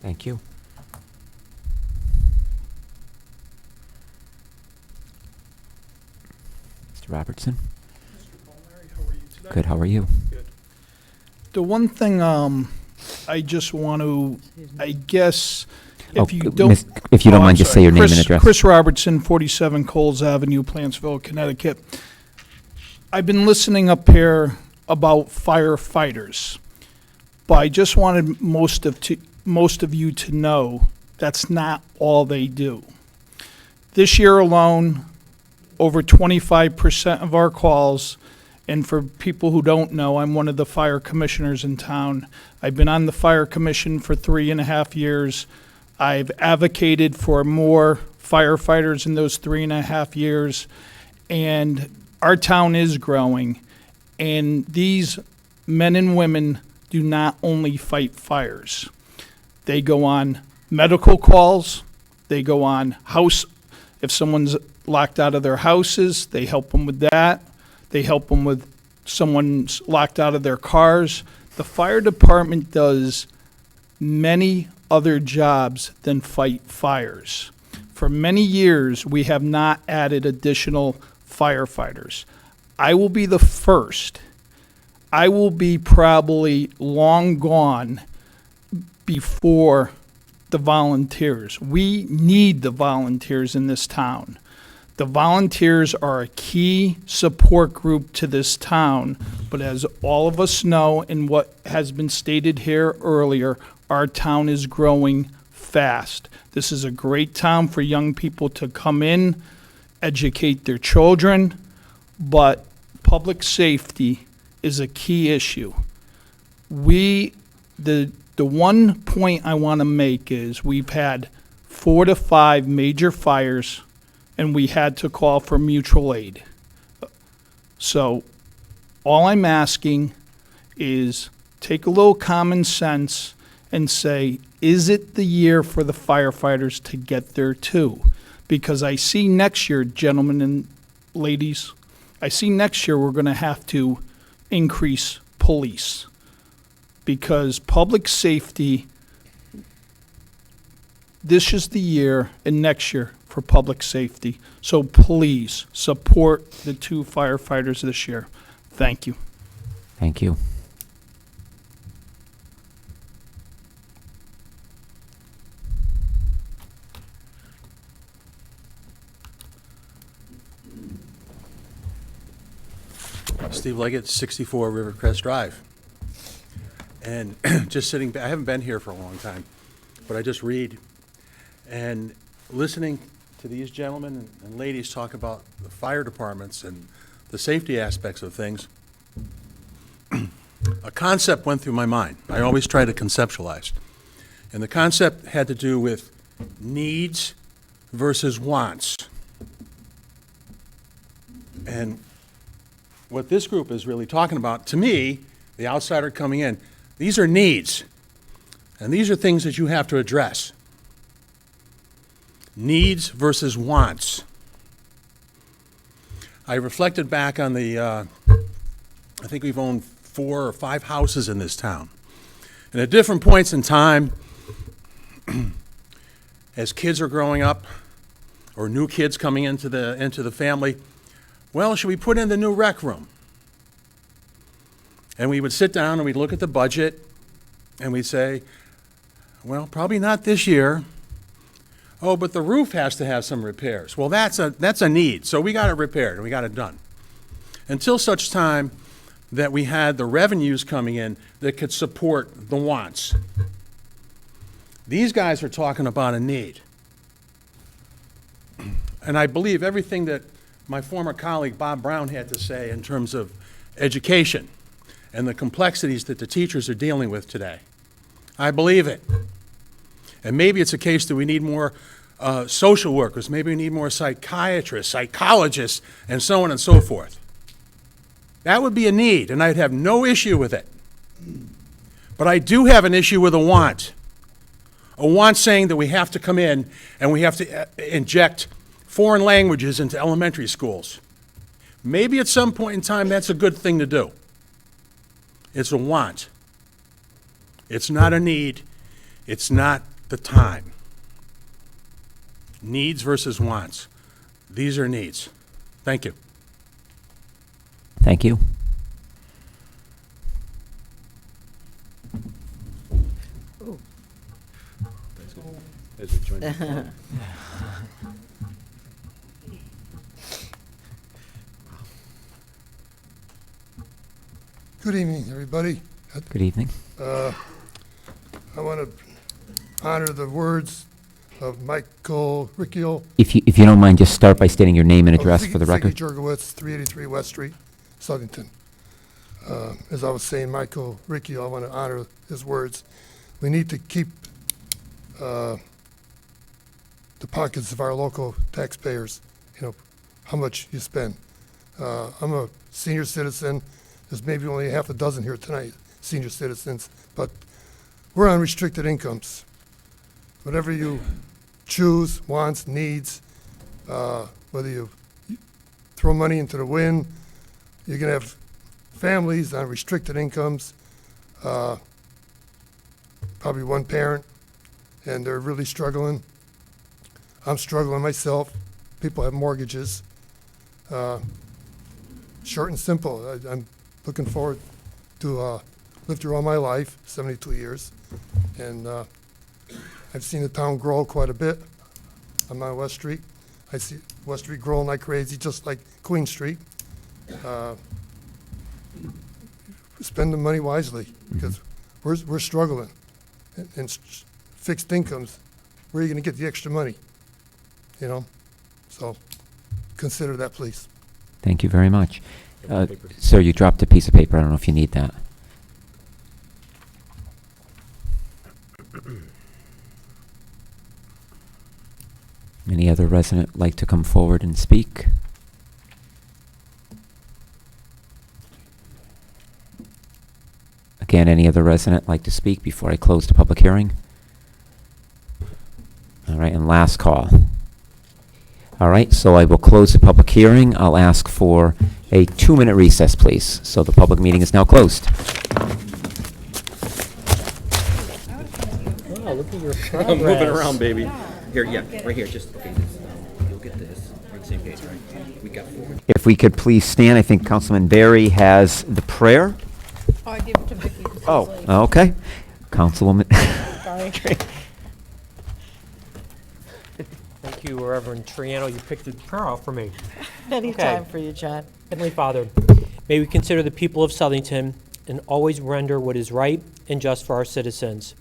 Thank you. Mr. Robertson? Mr. Palmieri, how are you today? Good, how are you? The one thing I just want to, I guess, if you Oh, don't. miss- if you don't I'm mind, just sorry. say your name and Chris- address. Chris Robertson, 47 Coles Avenue, Plantsville, Connecticut. I've been listening up here about firefighters, but I just wanted most of you to know that's not all they do. This year alone, over 25% of our calls, and for people who don't know, I'm one of the fire commissioners in town. I've been on the fire commission for 3.5 years. I've advocated for more firefighters in those 3.5 years, and our town is growing. And these men and women do not only fight fires. They go on medical calls, they go on house, if someone's locked out of their houses, they help them with that. They help them with someone's locked out of their cars. The fire department does many other jobs than fight fires. For many years, we have not added additional firefighters. I will be the first. I will be probably long gone before the volunteers. We need the volunteers in this town. The volunteers are a key support group to this town, but as all of us know and what has been stated here earlier, our town is growing fast. This is a great town for young people to come in, educate their children, but public safety is a key issue. The one point I want to make is we've had 4 to 5 major fires and we had to call for mutual aid. So all I'm asking is take a little common sense and say, is it the year for the firefighters to get there too? Because I see next year, gentlemen and ladies, I see next year we're going to have to increase police. Because public safety, this is the year and next year for public safety. So please support the 2 firefighters this year. Thank you. Thank you. Steve Leggett, 64 Rivercrest Drive. And just sitting, I haven't been here for a long time, but I just read and listening to these gentlemen and ladies talk about the fire departments and the safety aspects of things. A concept went through my mind. I always try to conceptualize. And the concept had to do with needs versus wants. And what this group is really talking about, to me, the outsider coming in, these are needs. And these are things that you have to address. Needs versus wants. I reflected back on the, I think we've owned 4 or 5 houses in this town. And at different points in time, as kids are growing up, or new kids coming into the family, well, should we put in the new rec room? And we would sit down and we'd look at the budget and we'd say, well, probably not this year. Oh, but the roof has to have some repairs. Well, that's a need, so we got it repaired and we got it done. Until such time that we had the revenues coming in that could support the wants. These guys are talking about a need. And I believe everything that my former colleague Bob Brown had to say in terms of education and the complexities that the teachers are dealing with today. I believe it. And maybe it's a case that we need more social workers, maybe we need more psychiatrists, psychologists, and so on and so forth. That would be a need, and I'd have no issue with it. But I do have an issue with a want. A want saying that we have to come in and we have to inject foreign languages into elementary schools. Maybe at some point in time that's a good thing to do. It's a want. It's not a need. It's not the time. Needs versus wants. These are needs. Thank you. Thank you. As we join the- Good evening, everybody. Good evening. I want to honor the words of Michael Riccio. If you don't mind, just start by stating your name and address for the record. Ziggy Jurgowitz, 383 West Street, Southington. As I was saying, Michael Riccio, I want to honor his words. We need to keep the pockets of our local taxpayers, how much you spend. I'm a senior citizen. There's maybe only half a dozen here tonight, senior citizens, but we're on restricted incomes. Whatever you choose, wants, needs, whether you throw money into the wind, you're going to have families on restricted incomes, probably one parent, and they're really struggling. I'm struggling myself. People have mortgages. Short and simple. I'm looking forward to live through all my life, 72 years, and I've seen the town grow quite a bit. I'm on West Street. I see West Street growing like crazy, just like Queen Street. Spend the money wisely, because we're struggling. And fixed incomes, where are you going to get the extra money? So consider that, please. Thank you very much. Sir, you dropped a piece of paper. I don't know if you need that. Any other resident like to come forward and speak? Again, any other resident like to speak before I close the public hearing? All right, and last call. All right, so I will close the public hearing. I'll ask for a 2-minute recess, please. So the public meeting is now closed. Oh, look at your I'm moving around, baby. Here, yeah, right here, just, okay, you'll get this. We're on the same page, right? We got 4. If we could please stand, I think Councilman Barry has the prayer. Oh, I give it to Vicky. Oh, okay. Councilwoman. Sorry. Thank you, Reverend Triano. You picked the prayer off for me. Anytime for you, John. Heavenly Father, may we consider the people of Southington and always render what is right and just for our citizens.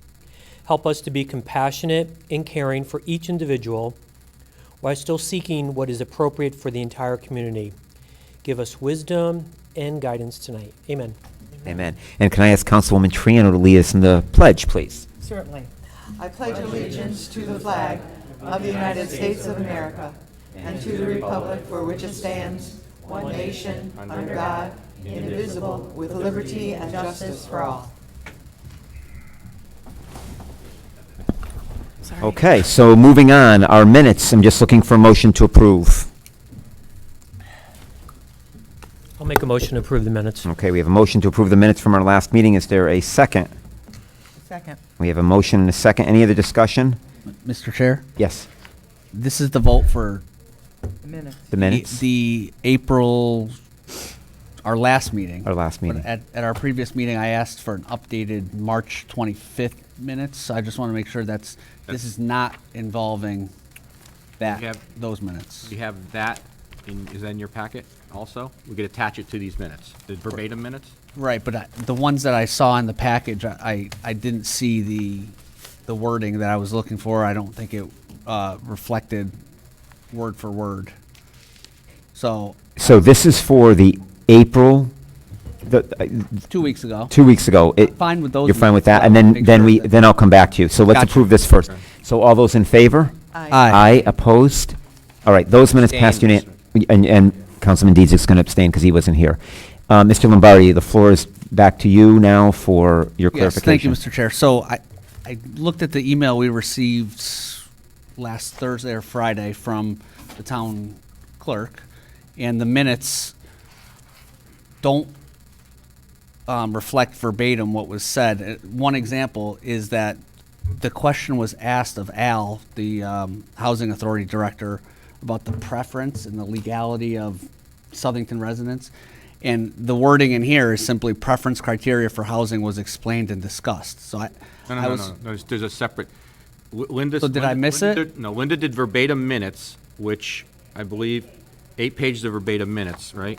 Help us to be compassionate and caring for each individual while still seeking what is appropriate for the entire community. Give us wisdom and guidance tonight. Amen. Amen. And can I ask Councilwoman Triano to lead us in the pledge, please? Certainly. I pledge allegiance to the flag of the United States of America and to the republic for which it stands, one nation, under God, indivisible, with liberty and justice for all. Okay, so moving on, our minutes, I'm just looking for a motion to approve. I'll make a motion to approve the minutes. Okay, we have a motion to approve the minutes from our last meeting. Is there a second? Second. We have a motion and a second. Any other discussion? Mr. Chair, Yes, this is the vote for Minutes. the minutes, the April, our last meeting. our last But meeting. at our previous meeting, I asked for an updated March 25th minutes. I just want to make sure this is not involving those minutes. You have that, is that in your packet also? We could attach it to these minutes, the verbatim minutes? Right, but the ones that I saw in the package, I didn't see the wording that I was looking for. I don't think it reflected word for word. So So this is for the April, 2 weeks ago. 2 weeks ago. I'm fine with those You're fine with minutes, that? And but I wanna then, make then sure we, that- then I'll come back to you. So let's Gotcha. approve this first. So all those in favor? Aye. Aye. Opposed? All right, those minutes passed Abstain. and Councilman Deeds is going to abstain because he wasn't here. Mr. Lombardi, the floor is back to you now for your Yes, clarification. thank you, Mr. Chair. So I looked at the email we received last Thursday or Friday from the town clerk, and the minutes don't reflect verbatim what was said. One example is that the question was asked of Al, the Housing Authority Director, about the preference and the legality of Southington residents. And the wording in here is simply preference criteria for housing was explained and discussed. So I was. No, there's a separate, Linda. So did I miss it? No, Linda did verbatim minutes, which I believe 8 pages of verbatim minutes, right?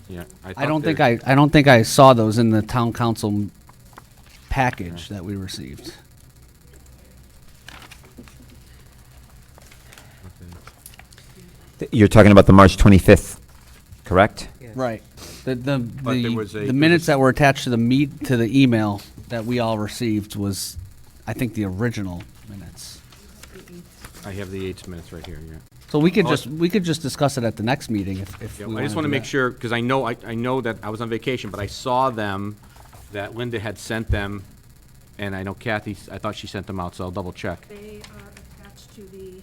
Yeah. I don't think I saw those in the town council package that we received. You're talking about the March 25th, correct? Right. The there was the minutes that were attached to the email that we all received was, I think, the original minutes. I have the 8 minutes right here, yeah. So we could just discuss it at the next meeting if Yeah, we I just want to make sure, because I know that I was on vacation, but I saw them, that Linda had sent them, and I know Kathy, I thought she sent them out, so I'll double check. They are attached to the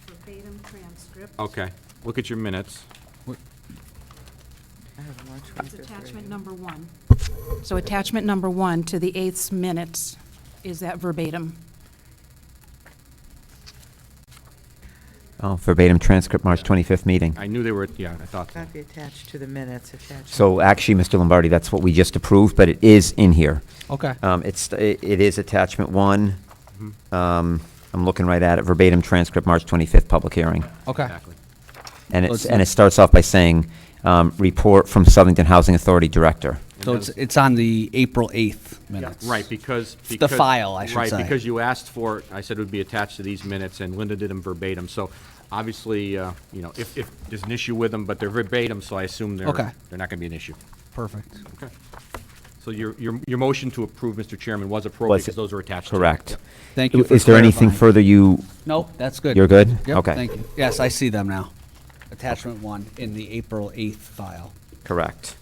verbatim transcript. Okay, look at your minutes. It's attachment number 1. So attachment number 1 to the 8th minutes is that verbatim. Oh, verbatim transcript, March 25th meeting. I knew they were, yeah, I thought so. Copy attached to the minutes, attached. So actually, Mr. Lombardi, that's what we just approved, but it is in here. Okay. It is attachment 1. I'm looking right at it, verbatim transcript, March 25th public hearing. Okay. Exactly. And So it's, it's and it starts off by saying, report from Southington Housing Authority Director. So it's on the April 8th minutes. Right, because. The file, I should Right, say. because you asked for, I said it would be attached to these minutes, and Linda did them verbatim. So obviously, if there's an issue with them, but they're verbatim, so I assume they're not Okay. going to be an issue. Perfect. Okay. So your motion to approve, Mr. Chairman, was appropriate because those are attached to it. Correct. Yep. Thank you for Is there anything clarifying. further you, No, that's good. You're good? Yep, Okay. thank you. Yes, I see them now. Attachment 1 in the April 8th file. correct?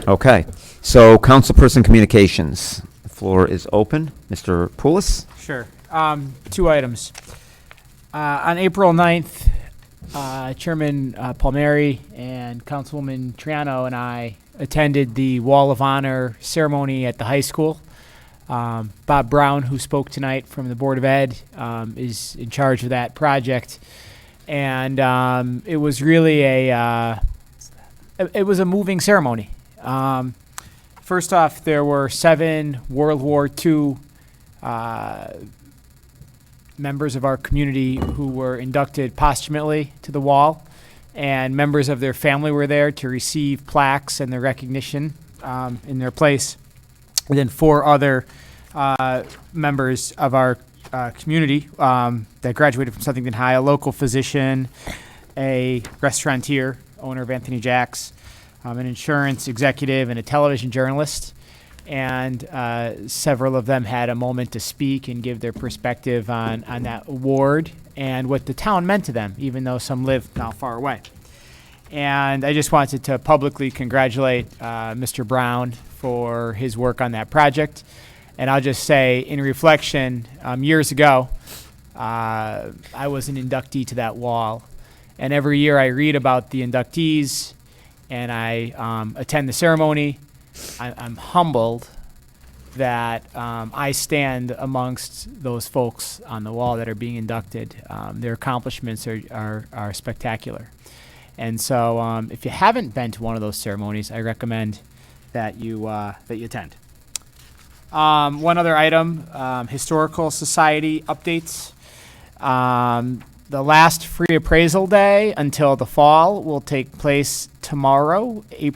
Okay, so councilperson communications. The floor is open. Mr. Poulos? Sure. 2 items. On April 9th, Chairman Palmieri and Councilwoman Triano and I attended the Wall of Honor ceremony at the high school. Bob Brown, who spoke tonight from the Board of Ed, is in charge of that project. And it was really it was a moving ceremony. First off, there were 7 World War II members of our community who were inducted posthumously to the wall, and members of their family were there to receive plaques and their recognition in their place. And then 4 other members of our community that graduated from Southington High, a local physician, a restaurateur, owner of Anthony Jack's, an insurance executive, and a television journalist. And several of them had a moment to speak and give their perspective on that award and what the town meant to them, even though some live now far away. And I just wanted to publicly congratulate Mr. Brown for his work on that project. And I'll just say, in reflection, years ago, I was an inductee to that wall. And every year I read about the inductees and I attend the ceremony. I'm humbled that I stand amongst those folks on the wall that are being inducted. Their accomplishments are spectacular. And so if you haven't been to one of those ceremonies, I recommend that you attend. One other item, Historical Society updates. The last free appraisal day until the fall will take place tomorrow, it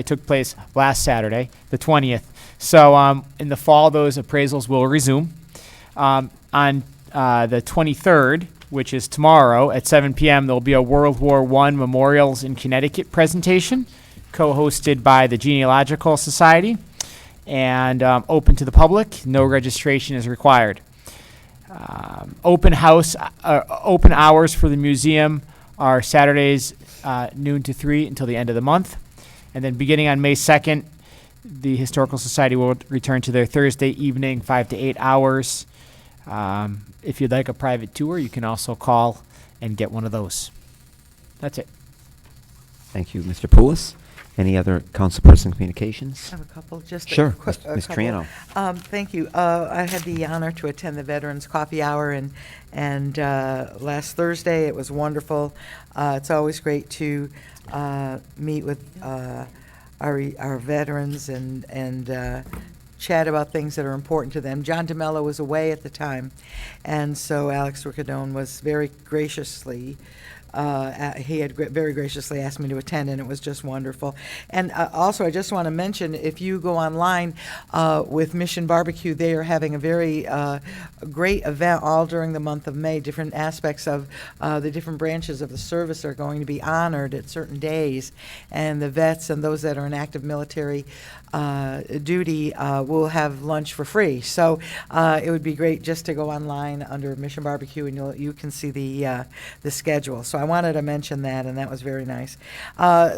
took place last Saturday, the 20th. So in the fall, those appraisals will resume. On the 23rd, which is tomorrow at 7 p.m., there will be a World War I Memorials in Connecticut presentation, co-hosted by the Genealogical Society, and open to the public. No registration is required. Open hours for the museum are Saturdays noon to 3 until the end of the month. And then beginning on May 2nd, the Historical Society will return to their Thursday evening 5 to 8 hours. If you'd like a private tour, you can also call and get one of those. That's it. Thank you, Mr. Poulos. Any other councilperson communications? I have a couple, just Sure, a quick, Ms. Triano. Thank you. I had the honor to attend the Veterans Coffee Hour, and last Thursday it was wonderful. It's always great to meet with our veterans and chat about things that are important to them. John DeMello was away at the time, and so Alex Riccadone was very graciously very graciously asked me to attend, and it was just wonderful. And also, I just want to mention, if you go online with Mission Barbecue, they are having a very great event all during the month of May. Different aspects of the different branches of the service are going to be honored at certain days, and the vets and those that are in active military duty will have lunch for free. So it would be great just to go online under Mission Barbecue, and you can see the schedule. So I wanted to mention that, and that was very nice.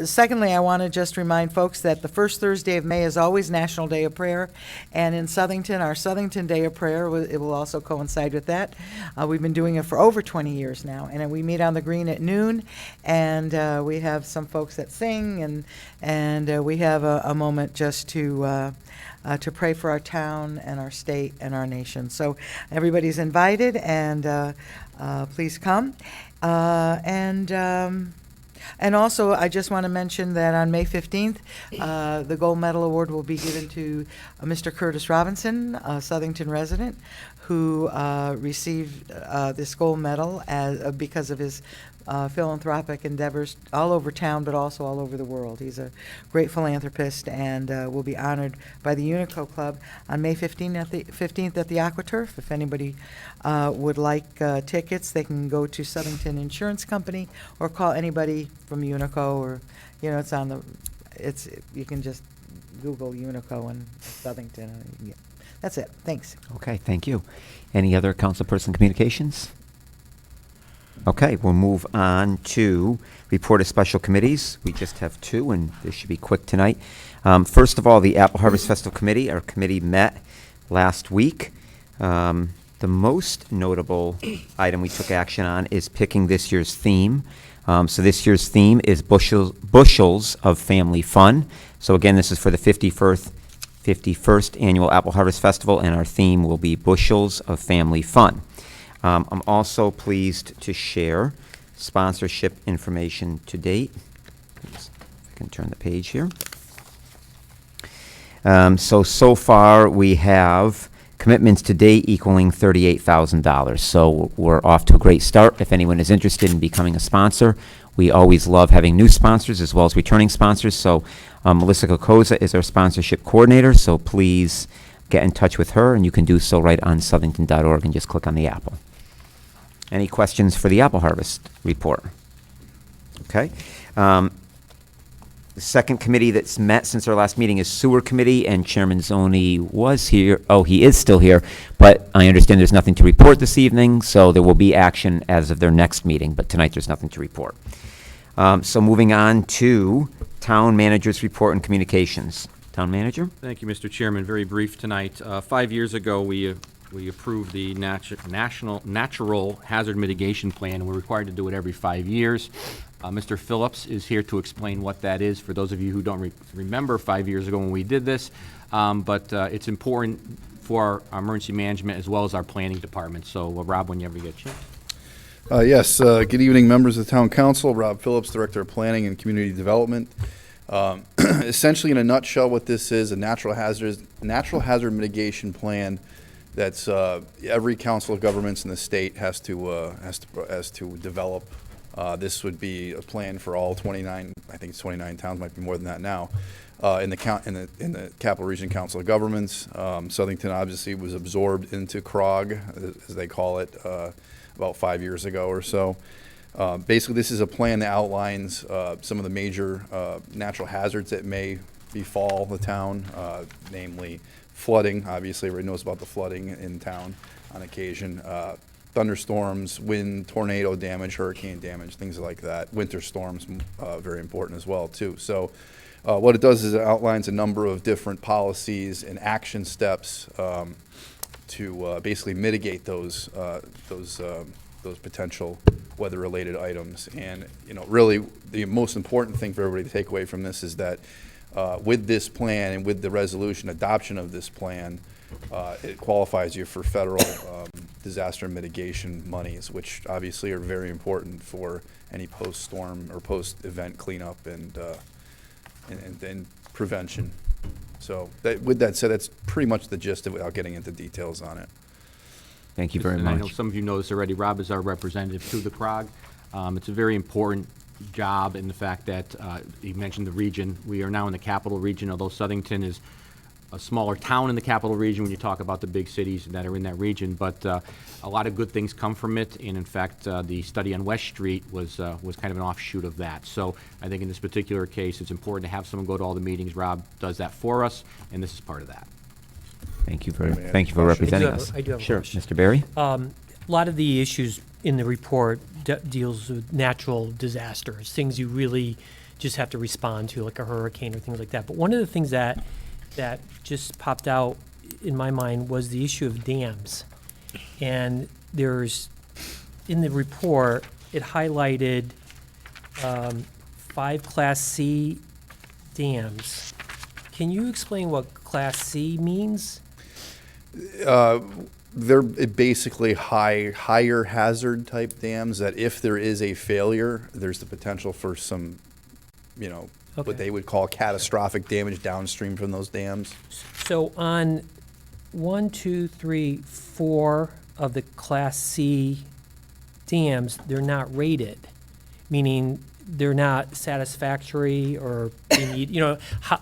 Secondly, I want to just remind folks that the first Thursday of May is always National Day of Prayer, and in Southington, our Southington Day of Prayer, it will also coincide with that. We've been doing it for over 20 years now, and we meet on the green at noon, and we have some folks that sing, and we have a moment just to pray for our town and our state and our nation. So everybody's invited, and please come. And also, I just want to mention that on May 15th, the Gold Medal Award will be given to Mr. Curtis Robinson, a Southington resident, who received this gold medal because of his philanthropic endeavors all over town, but also all over the world. He's a great philanthropist, and will be honored by the Unico Club on May 15th at the AquaTurf. If anybody would like tickets, they can go to Southington Insurance Company or call anybody from Unico, or you can just Google Unico and Southington. Yeah. That's it. Thanks. Okay, thank you. Any other councilperson communications? Okay, we'll move on to report of special committees. We just have two, and this should be quick tonight. First of all, the Apple Harvest Festival Committee. Our committee met last week. The most notable item we took action on is picking this year's theme. So this year's theme is Bushels of Family Fun. So again, this is for the 51st Annual Apple Harvest Festival, and our theme will be Bushels of Family Fun. I'm also pleased to share sponsorship information to date. If I can turn the page here. So far we have commitments to date equaling $38,000. So we're off to a great start. If anyone is interested in becoming a sponsor, we always love having new sponsors as well as returning sponsors. So Melissa Kokoza is our sponsorship coordinator, so please get in touch with her, and you can do so right on southington.org and just click on the apple. Any questions for the Apple Harvest report? Okay. The second committee that's met since our last meeting is Sewer Committee, and Chairman Zoni was here. Oh, he is still here, but I understand there's nothing to report this evening, so there will be action as of their next meeting, but tonight there's nothing to report. So moving on to Town Manager's report and communications. Town Manager? Thank you, Mr. Chairman. Very brief tonight. 5 years ago, we approved the National Natural Hazard Mitigation Plan. We're required to do it every 5 years. Mr. Phillips is here to explain what that is for those of you who don't remember 5 years ago when we did this. But it's important for our emergency management as well as our planning department. So, Rob, whenever you get a chance. Yes, good evening, members of the Town Council. Rob Phillips, Director of Planning and Community Development. Essentially, in a nutshell, what this is, a natural hazard mitigation plan that's every council of governments in the state has to develop. This would be a plan for all 29, I think it's 29 towns, might be more than that now, in the Capital Region Council of Governments. Southington obviously was absorbed into CROG, as they call it, about 5 years ago or so. Basically, this is a plan that outlines some of the major natural hazards that may befall the town, namely flooding. Obviously, everybody knows about the flooding in town on occasion. Thunderstorms, wind, tornado damage, hurricane damage, things like that. Winter storms, very important as well, too. So what it does is it outlines a number of different policies and action steps to basically mitigate those potential weather-related items. And really, the most important thing for everybody to take away from this is that with this plan and with the resolution adoption of this plan, it qualifies you for federal disaster mitigation monies, which obviously are very important for any post-storm or post-event cleanup and prevention. So with that said, that's pretty much the gist of it without getting into details on it. Thank you very And I know much. some of you know this already. Rob is our representative to the CROG. It's a very important job in the fact that he mentioned the region. We are now in the capital region, although Southington is a smaller town in the capital region when you talk about the big cities that are in that region. But a lot of good things come from it. And in fact, the study on West Street was kind of an offshoot of that. So I think in this particular case, it's important to have someone go to all the meetings. Rob does that for us, and this is part of that. Thank you May I for ask thank you for a question? representing I do us. have a Sure, question. Mr. Barry. A lot of the issues in the report deals with natural disasters, things you really just have to respond to, like a hurricane or things like that. But one of the things that just popped out in my mind was the issue of dams. And there's, in the report, it highlighted 5 Class C dams. Can you explain what Class C means? They're basically higher hazard type dams that if there is a failure, there's the potential for some, Okay. what they would call catastrophic damage downstream from those dams. So on 1, 2, 3, 4 of the Class C dams, they're not rated, meaning they're not satisfactory or they need, how,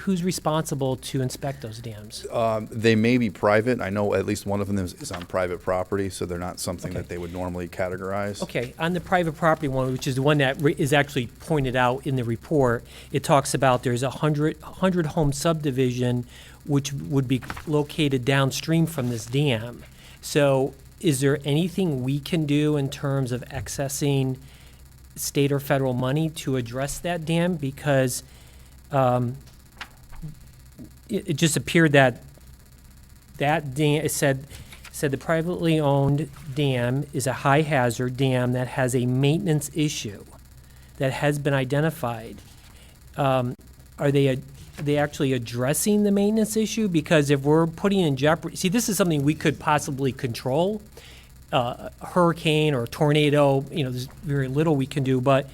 who's responsible to inspect those dams? They may be private. I know at least one of them is on private property, so they're not something that they would normally categorize. Okay, on the private property one, which is the one that is actually pointed out in the report, it talks about there's a 100 home subdivision which would be located downstream from this dam. So is there anything we can do in terms of accessing state or federal money to address that dam? Because it just appeared that dam, it said the privately owned dam is a high hazard dam that has a maintenance issue that has been identified. Are they actually addressing the maintenance issue? Because if we're putting in jeopardy, see, this is something we could possibly control. A hurricane or a tornado, there's very little we can do. But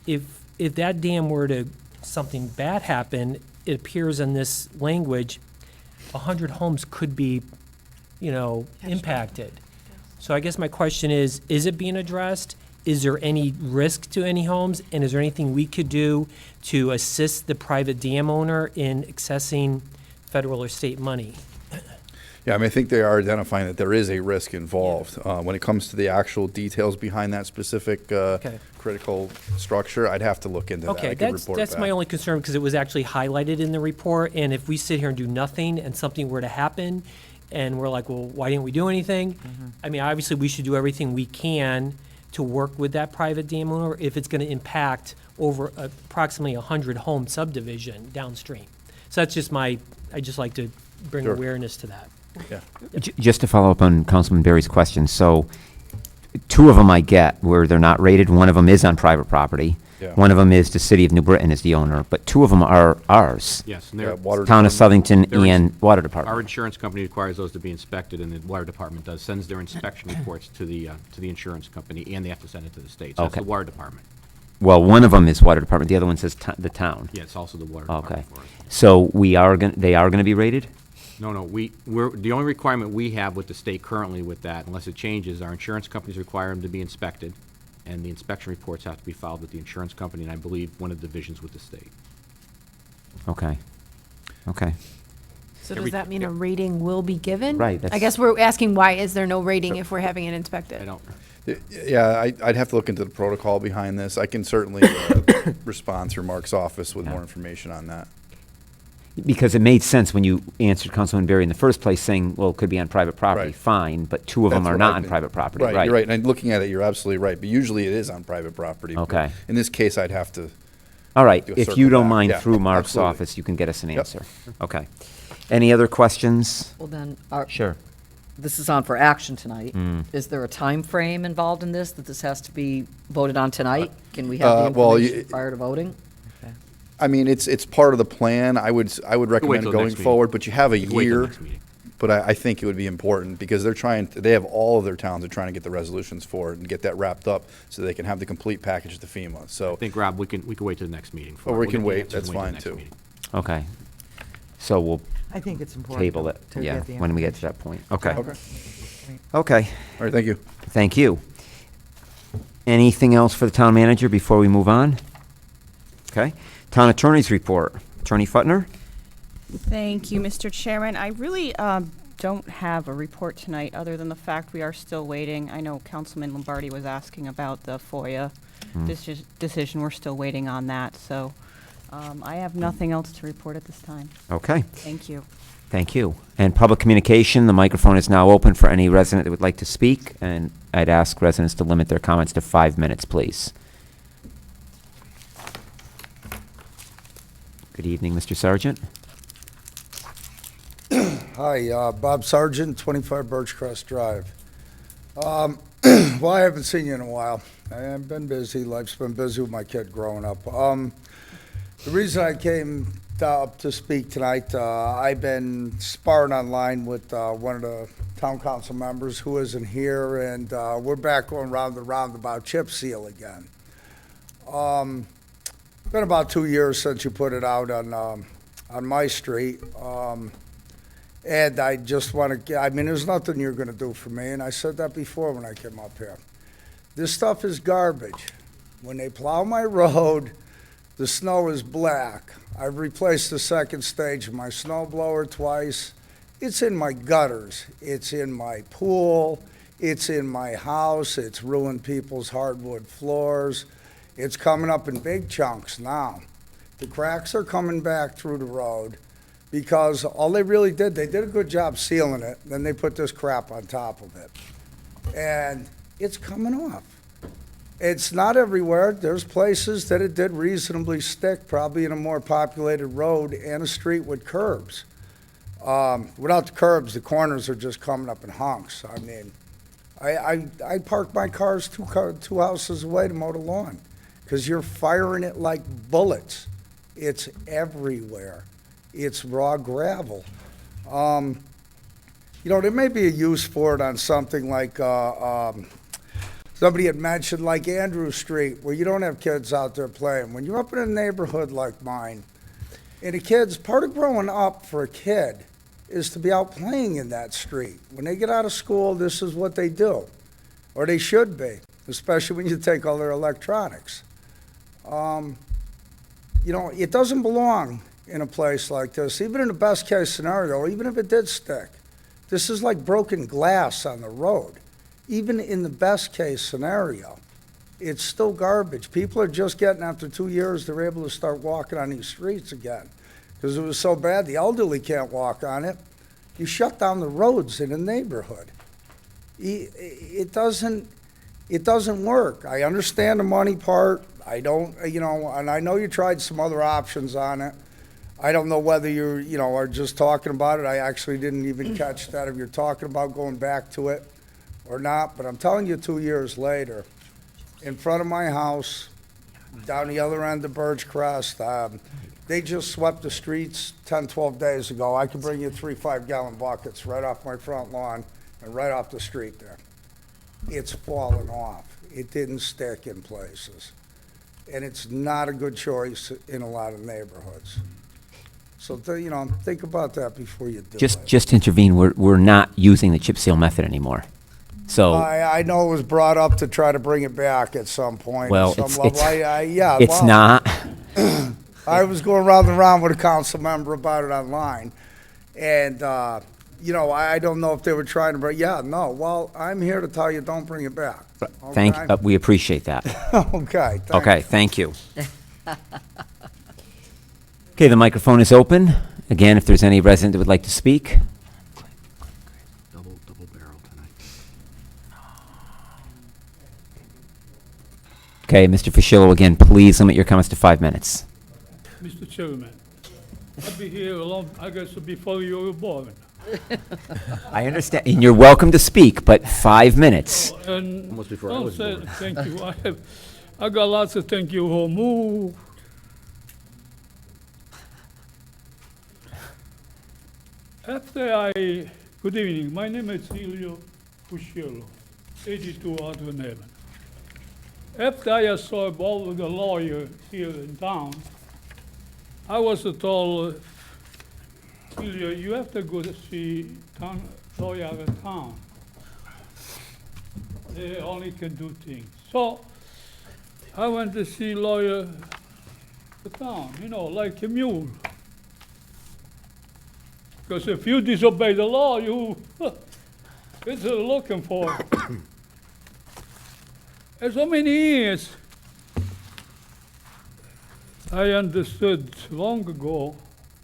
if that dam were to something bad happen, it appears in this language, 100 homes could be, impacted. So I guess my question is it being addressed? Is there any risk to any homes? And is there anything we could do to assist the private dam owner in accessing federal or state money? Yeah, I think they are identifying that there is a risk involved. When it comes to the actual details behind that specific critical structure, I'd have to look into that. Okay, I could report that's back. my only concern, because it was actually highlighted in the report, and if we sit here and do nothing and something were to happen, and we're like, well, why didn't we do anything? Obviously, we should do everything we can to work with that private dam owner if it's going to impact over approximately 100 home subdivision downstream. So that's just I just like to bring Sure. awareness to that. Yeah. Just to follow up on Councilman Berry's question, so 2 of them I get where they're not rated. One of them is on private property. Yeah. One of them is the city of New Britain is the owner, but 2 of them are ours. Yes, and Yeah, they're, water Town of Southington There is- and Water our Department. insurance company requires those to be inspected, and the water department sends their inspection reports to the insurance company, and they have to send it to the state. So that's Okay. the water department. Well, one of them is Water Department, the other one says the town. Yeah, it's also the water Okay. department for us. So they are gonna be rated? No, we're, the only requirement we have with the state currently with that, unless it changes, our insurance companies require them to be inspected, and the inspection reports have to be filed with the insurance company, and I believe one of the divisions with the state. Okay. So does that mean a rating will be given? Right, I that's- guess we're asking why is there no rating if we're having it inspected? I don't, Yeah, I'd have to look into the protocol behind this. I can certainly respond through Mark's office with more information on that. Because it made sense when you answered Councilman Berry in the first place, saying, well, it could be on private property, Right. fine, but 2 of them That's are what not I've on been- private property, Right, you're right. And looking at it, you're absolutely right. But usually it is on private property. But Okay. in this case, I'd have to. All right, do a if circle you don't back. mind, Yeah, through Mark's absolutely. office, you can get us an Yep. answer. Okay. Any other questions? Well, then, Sure. this is on for action tonight. Mm. Is there a time frame involved in this, that this has to be voted on tonight? Can we have the well, information prior to voting? I mean, it's part of the plan. I would recommend till going next meeting. forward, but you have a You can wait till year. next meeting. But I think it would be important because they have all of their towns, they're trying to get the resolutions for it and get that wrapped up so they can have the complete package to FEMA. So I think, Rob, we can wait to the next meeting. Or we We'll can get the wait, answers that's and wait fine, till the too. next meeting. Okay. So we'll I think it's important. table it, to yeah, get the when we get to that point. Okay. Okay. Okay. All right, thank you. Thank you. Anything else for the town manager before we move on? Okay. Town attorney's report. Attorney Futner? Thank you, Mr. Chairman. I really don't have a report tonight, other than the fact we are still waiting. I know Councilman Lombardi was asking about the FOIA decision. We're still waiting on that, so I have nothing else to report at this time. Okay. Thank you. Thank you. And public communication, the microphone is now open for any resident that would like to speak, and I'd ask residents to limit their comments to 5 minutes, please. Good evening, Mr. Sargent. Hi, Bob Sargent, 25 Birchcrest Drive. Well, I haven't seen you in a while. I've been busy. Life's been busy with my kid growing up. The reason I came up to speak tonight, I've been sparring online with one of the town council members who isn't here, and we're back going round and round about chip seal again. Been about 2 years since you put it out on my street. And I just want to, I mean, there's nothing you're going to do for me, and I said that before when I came up here. This stuff is garbage. When they plow my road, the snow is black. I've replaced the second stage of my snow blower twice. It's in my gutters. It's in my pool. It's in my house. It's ruined people's hardwood floors. It's coming up in big chunks now. The cracks are coming back through the road. Because all they really did, they did a good job sealing it, then they put this crap on top of it. And it's coming off. It's not everywhere. There's places that it did reasonably stick, probably in a more populated road and a street with curbs. Without the curbs, the corners are just coming up in hunks. I mean, I park my cars two houses away to mow the lawn because you're firing it like bullets. It's everywhere. It's raw gravel. You know, there may be a use for it on something like, somebody had mentioned like Andrew Street, where you don't have kids out there playing. When you're up in a neighborhood like mine, and the kids, part of growing up for a kid is to be out playing in that street. When they get out of school, this is what they do, or they should be, especially when you take all their electronics. You know, it doesn't belong in a place like this, even in the best case scenario, even if it did stick. This is like broken glass on the road. Even in the best case scenario, it's still garbage. People are just getting, after 2 years, they're able to start walking on these streets again. Because it was so bad, the elderly can't walk on it. You shut down the roads in a neighborhood. It doesn't work. I understand the money part. I don't, you know, and I know you tried some other options on it. I don't know whether you're, you know, are just talking about it. I actually didn't even catch that if you're talking about going back to it or not. But I'm telling you, 2 years later, in front of my house, down the other end of Birchcrest, they just swept the streets 10, 12 days ago. I could bring you 3 5-gallon buckets right off my front lawn and right off the street there. It's fallen off. It didn't stick in places. And it's not a good choice in a lot of neighborhoods. So, you know, think about that before you do it. Just intervene. We're not using the chip seal method anymore. So I know it was brought up to try to bring it back at some point. well, at some it's level. it's not. I was going round and round with a council member about it online, and you know, I don't know if they were trying to bring. Yeah, no. Well, I'm here to tell you, don't bring it back. Thank. Okay? We appreciate that. Okay. Okay. Thank you. Okay, the microphone is open. Again, if there's any resident that would like to speak. Double barrel tonight. Okay, Mr. Fischillo, again, please limit your comments to 5 minutes. Mr. Chairman, I've been here a long, I guess before you were born. I understand, and you're welcome to speak, but 5 minutes. And Almost before I was born. Thank you. I got lots of thank you for move. After I Good evening. My name is Helio Fuscello, 82 Hawthorne Avenue. After I saw about with the lawyer here in town, I was told, Helio, you have to go to see town lawyer in town. They only can do things. So I went to see lawyer in town, you know, like a mule. Because if you disobey the law, you, it's looking for. And so many years, I understood long ago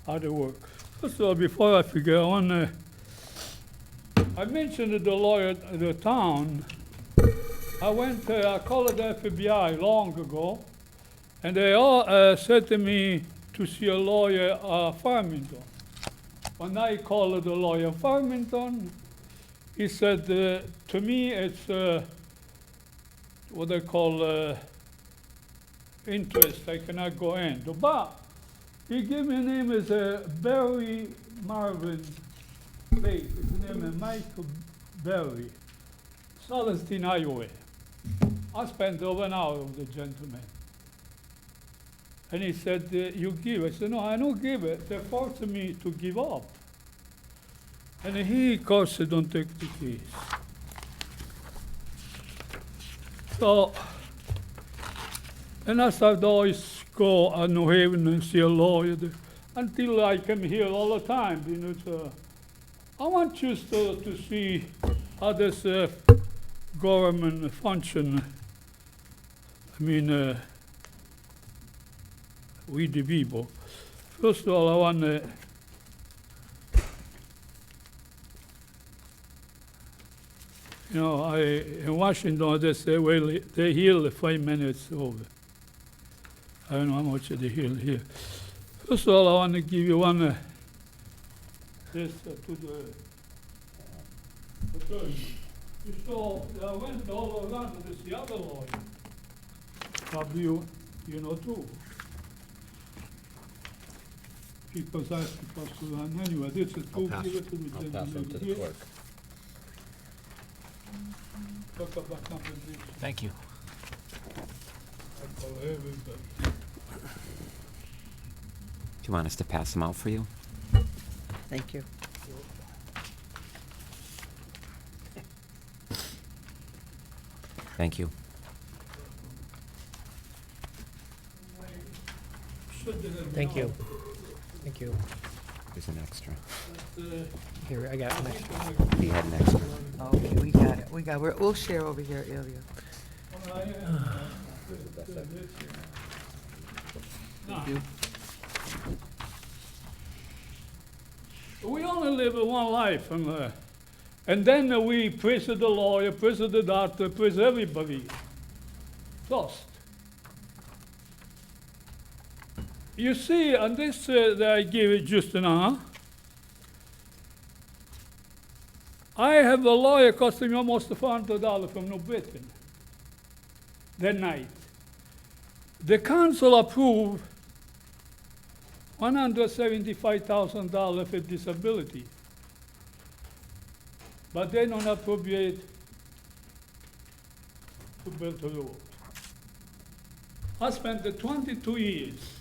how to work. First of all, before I figure on, I mentioned to the lawyer at the town, I called the FBI long ago, and they all said to me to see a lawyer Farmington. When I called the lawyer Farmington, he said to me it's what they call interest. I cannot go in. But he gave me a name as Barry Marvin Bates. His name is Michael Barry, Celestine, Iowa. I spent over an hour with the gentleman. And he said, you give. I said, no, I don't give it. They're forcing me to give up. And he, of course, don't take the case. So, and I started always go to New Haven and see a lawyer until I came here all the time. You know, so I want you to see how this government function. I mean, we the people. First of all, I want to you know, in Washington, they say, well, they heal 5 minutes over. I don't know how much they heal here. First of all, I want to give you one, this to the attorney. So I went all around to the other lawyer. Probably you know too. Because I supposed to run anyway. This is too give to me. I'll pass them to the clerk. Talk about compensation. Thank you. I call everybody. Do you want us to pass them out for you? Thank you. Thank you. Thank you. Thank you. There's an extra. Here, I got an extra. He had an extra. Okay, we got it. We'll share over here, Ilya. We only live one life, and then we praise the lawyer, praise the doctor, praise everybody. Lost. You see, on this that I gave it just now, I have a lawyer costing me almost $400 from New Britain that night. The council approved $175,000 for disability, but they don't appropriate to build the road. I spent the 22 years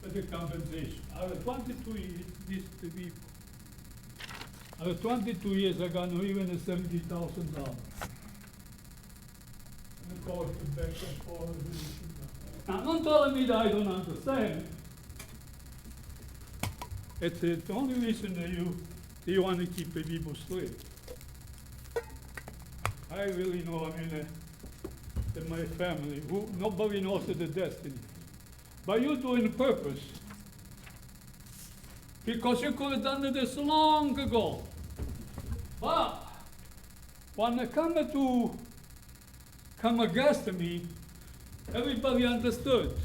for the compensation. Out of 22 years, these two people. Out of 22 years, I got even $70,000. And of course, the back and forth. Now, don't tell me that I don't understand. It's the only reason that you want to keep the people straight. I really know, I mean, that my family, who nobody knows the destiny. But you're doing it purpose. Because you could have done this long ago. But when they come against me, everybody understood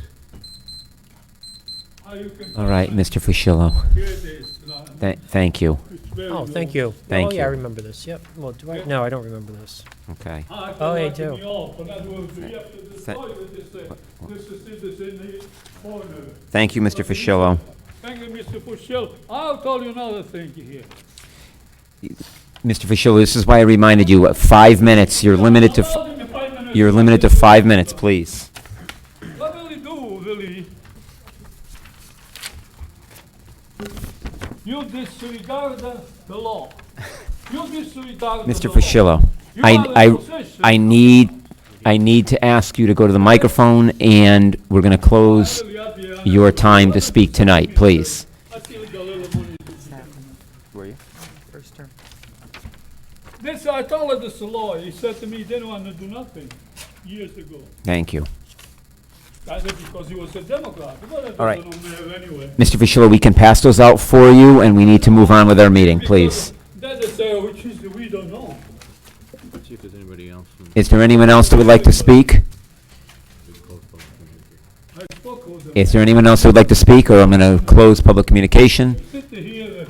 how you can. All right, Mr. Fuschillo. Here it is. Thank you. It's very Oh, low. thank you. Thank Oh, yeah, I you. remember this. Yep. Well, do I? No, I don't remember this. Okay. Oh, I do. This is in the corner. Thank you, Mr. Fuschillo. Thank you, Mr. Fuschel. I'll tell you another thing here. Mr. Fischel, this is why I reminded you, 5 minutes. You're limited to, Allowed in the 5 minutes. you're limited to 5 minutes, please. What will you do, Willie? You disregard the law. You disregard the Mr. law. Fischello, You are in possession. I need to ask you to go to the microphone, and we're going to close your time to speak tonight, please. Were you? First term. This, I told this law. He said to me he didn't want to do nothing years ago. Thank you. I said because he was a Democrat. But that All right. doesn't matter anyway. Mr. Fischello, we can pass those out for you, and we need to move on with our meeting, please. That is which is we don't know. Let's see if there's anybody else. Is there anyone else that would like to speak? I spoke with them. Is there anyone else who would like to speak, or I'm going to close public communication? Sit here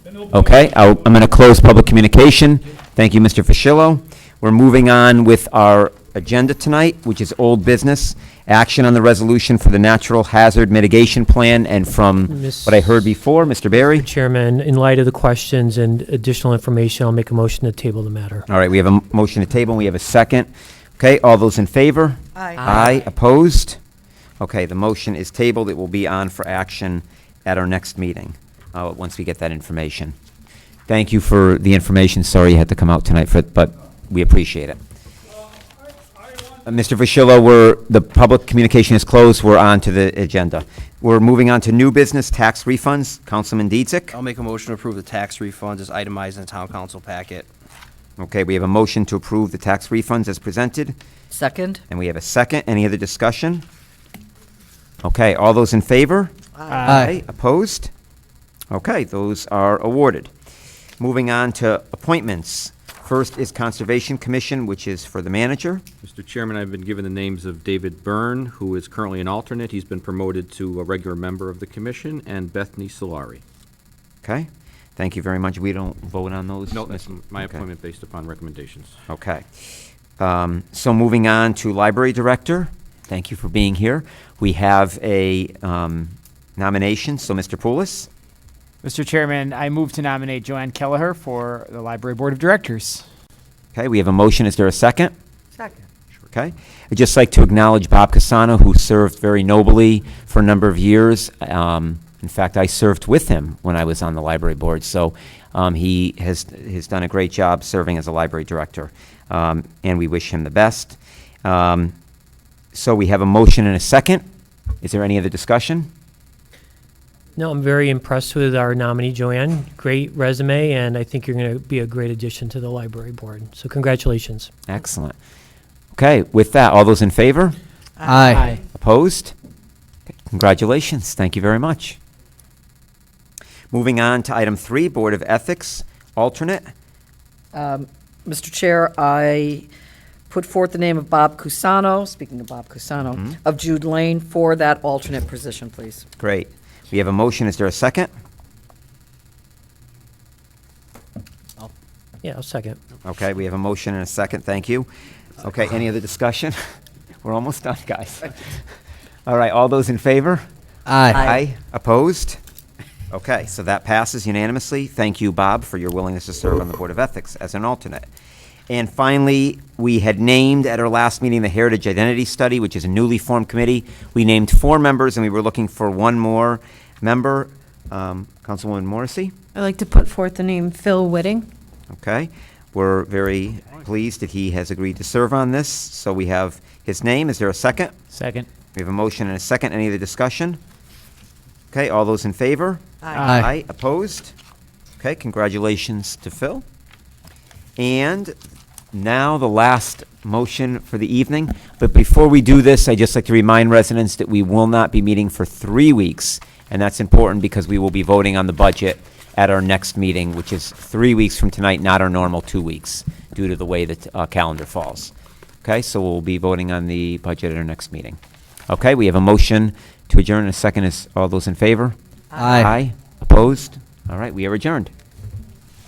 and open Okay, I'm going to close public communication. Thank you, Mr. Fischello. We're moving on with our agenda tonight, which is old business. Action on the resolution for the Natural Hazard Mitigation Plan, and from what I heard before, Mr. Barry? Chairman, in light of the questions and additional information, I'll make a motion to table the matter. All right, we have a motion to table, and we have a second. Okay, all those in favor? Aye. Aye, opposed? Okay, the motion is tabled. It will be on for action at our next meeting, once we get that information. Thank you for the information. Sorry you had to come out tonight, but we appreciate it. Mr. Fischello, the public communication is closed. We're on to the agenda. We're moving on to new business tax refunds. Councilman Dietzick? I'll make a motion to approve the tax refunds as itemized in the town council packet. Okay, we have a motion to approve the tax refunds as presented, Second? and we have a second. Any other discussion? Okay, all those in favor? Aye. Opposed? Okay, those are awarded. Moving on to appointments. First is Conservation Commission, which is for the manager. Mr. Chairman, I've been given the names of David Byrne, who is currently an alternate. He's been promoted to a regular member of the commission, and Bethany Solari. Okay, thank you very much. We don't vote on those? No, that's my Okay. appointment based upon recommendations. Okay. So moving on to Library Director. Thank you for being here. We have a nomination, so Mr. Poulos? Mr. Chairman, I move to nominate Joanne Kelleher for the Library Board of Directors. Okay, we have a motion. Is there a second? Second. Okay. I'd just like to acknowledge Bob Casano, who served very nobly for a number of years. In fact, I served with him when I was on the library board, so he has done a great job serving as a library director, and we wish him the best. So we have a motion and a second. Is there any other discussion? No, I'm very impressed with our nominee, Joanne. Great resume, and I think you're going to be a great addition to the library board. So congratulations. Excellent. Okay, with that, all those in favor? Aye. Opposed? Okay, congratulations. Thank you very much. Moving on to item 3, Board of Ethics, alternate. Mr. Chair, I put forth the name of Bob Cusano, speaking of Bob Cusano, of Jude Lane for that alternate position, please. Great. We have a motion. Is there a second? Yeah, I'll second. Okay, we have a motion and a second. Thank you. Okay, any other discussion? We're almost done, guys. All right, all those in favor? Aye. Aye. Opposed? Okay, so that passes unanimously. Thank you, Bob, for your willingness to serve on the Board of Ethics as an alternate. And finally, we had named at our last meeting the Heritage Identity Study, which is a newly formed committee. We named 4 members, and we were looking for 1 more member. Councilwoman Morrissey? I'd like to put forth the name Phil Whitting. Okay. We're very pleased that he has agreed to serve on this. So we have his name. Is there a second? Second. We have a motion and a second. Any other discussion? Okay, all those in favor? Aye. Aye. Opposed? Okay, congratulations to Phil. And now the last motion for the evening. But before we do this, I'd just like to remind residents that we will not be meeting for 3 weeks. And that's important because we will be voting on the budget at our next meeting, which is 3 weeks from tonight, not our normal 2 weeks, due to the way the calendar falls. Okay, so we'll be voting on the budget at our next meeting. Okay, we have a motion to adjourn. A second. Is all those in favor? Aye. Aye. Opposed? All right, we are adjourned.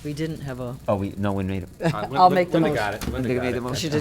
We didn't have a. Oh, no one made it. I'll make the Linda motion. got it. Linda Linda got made it. the motion. She did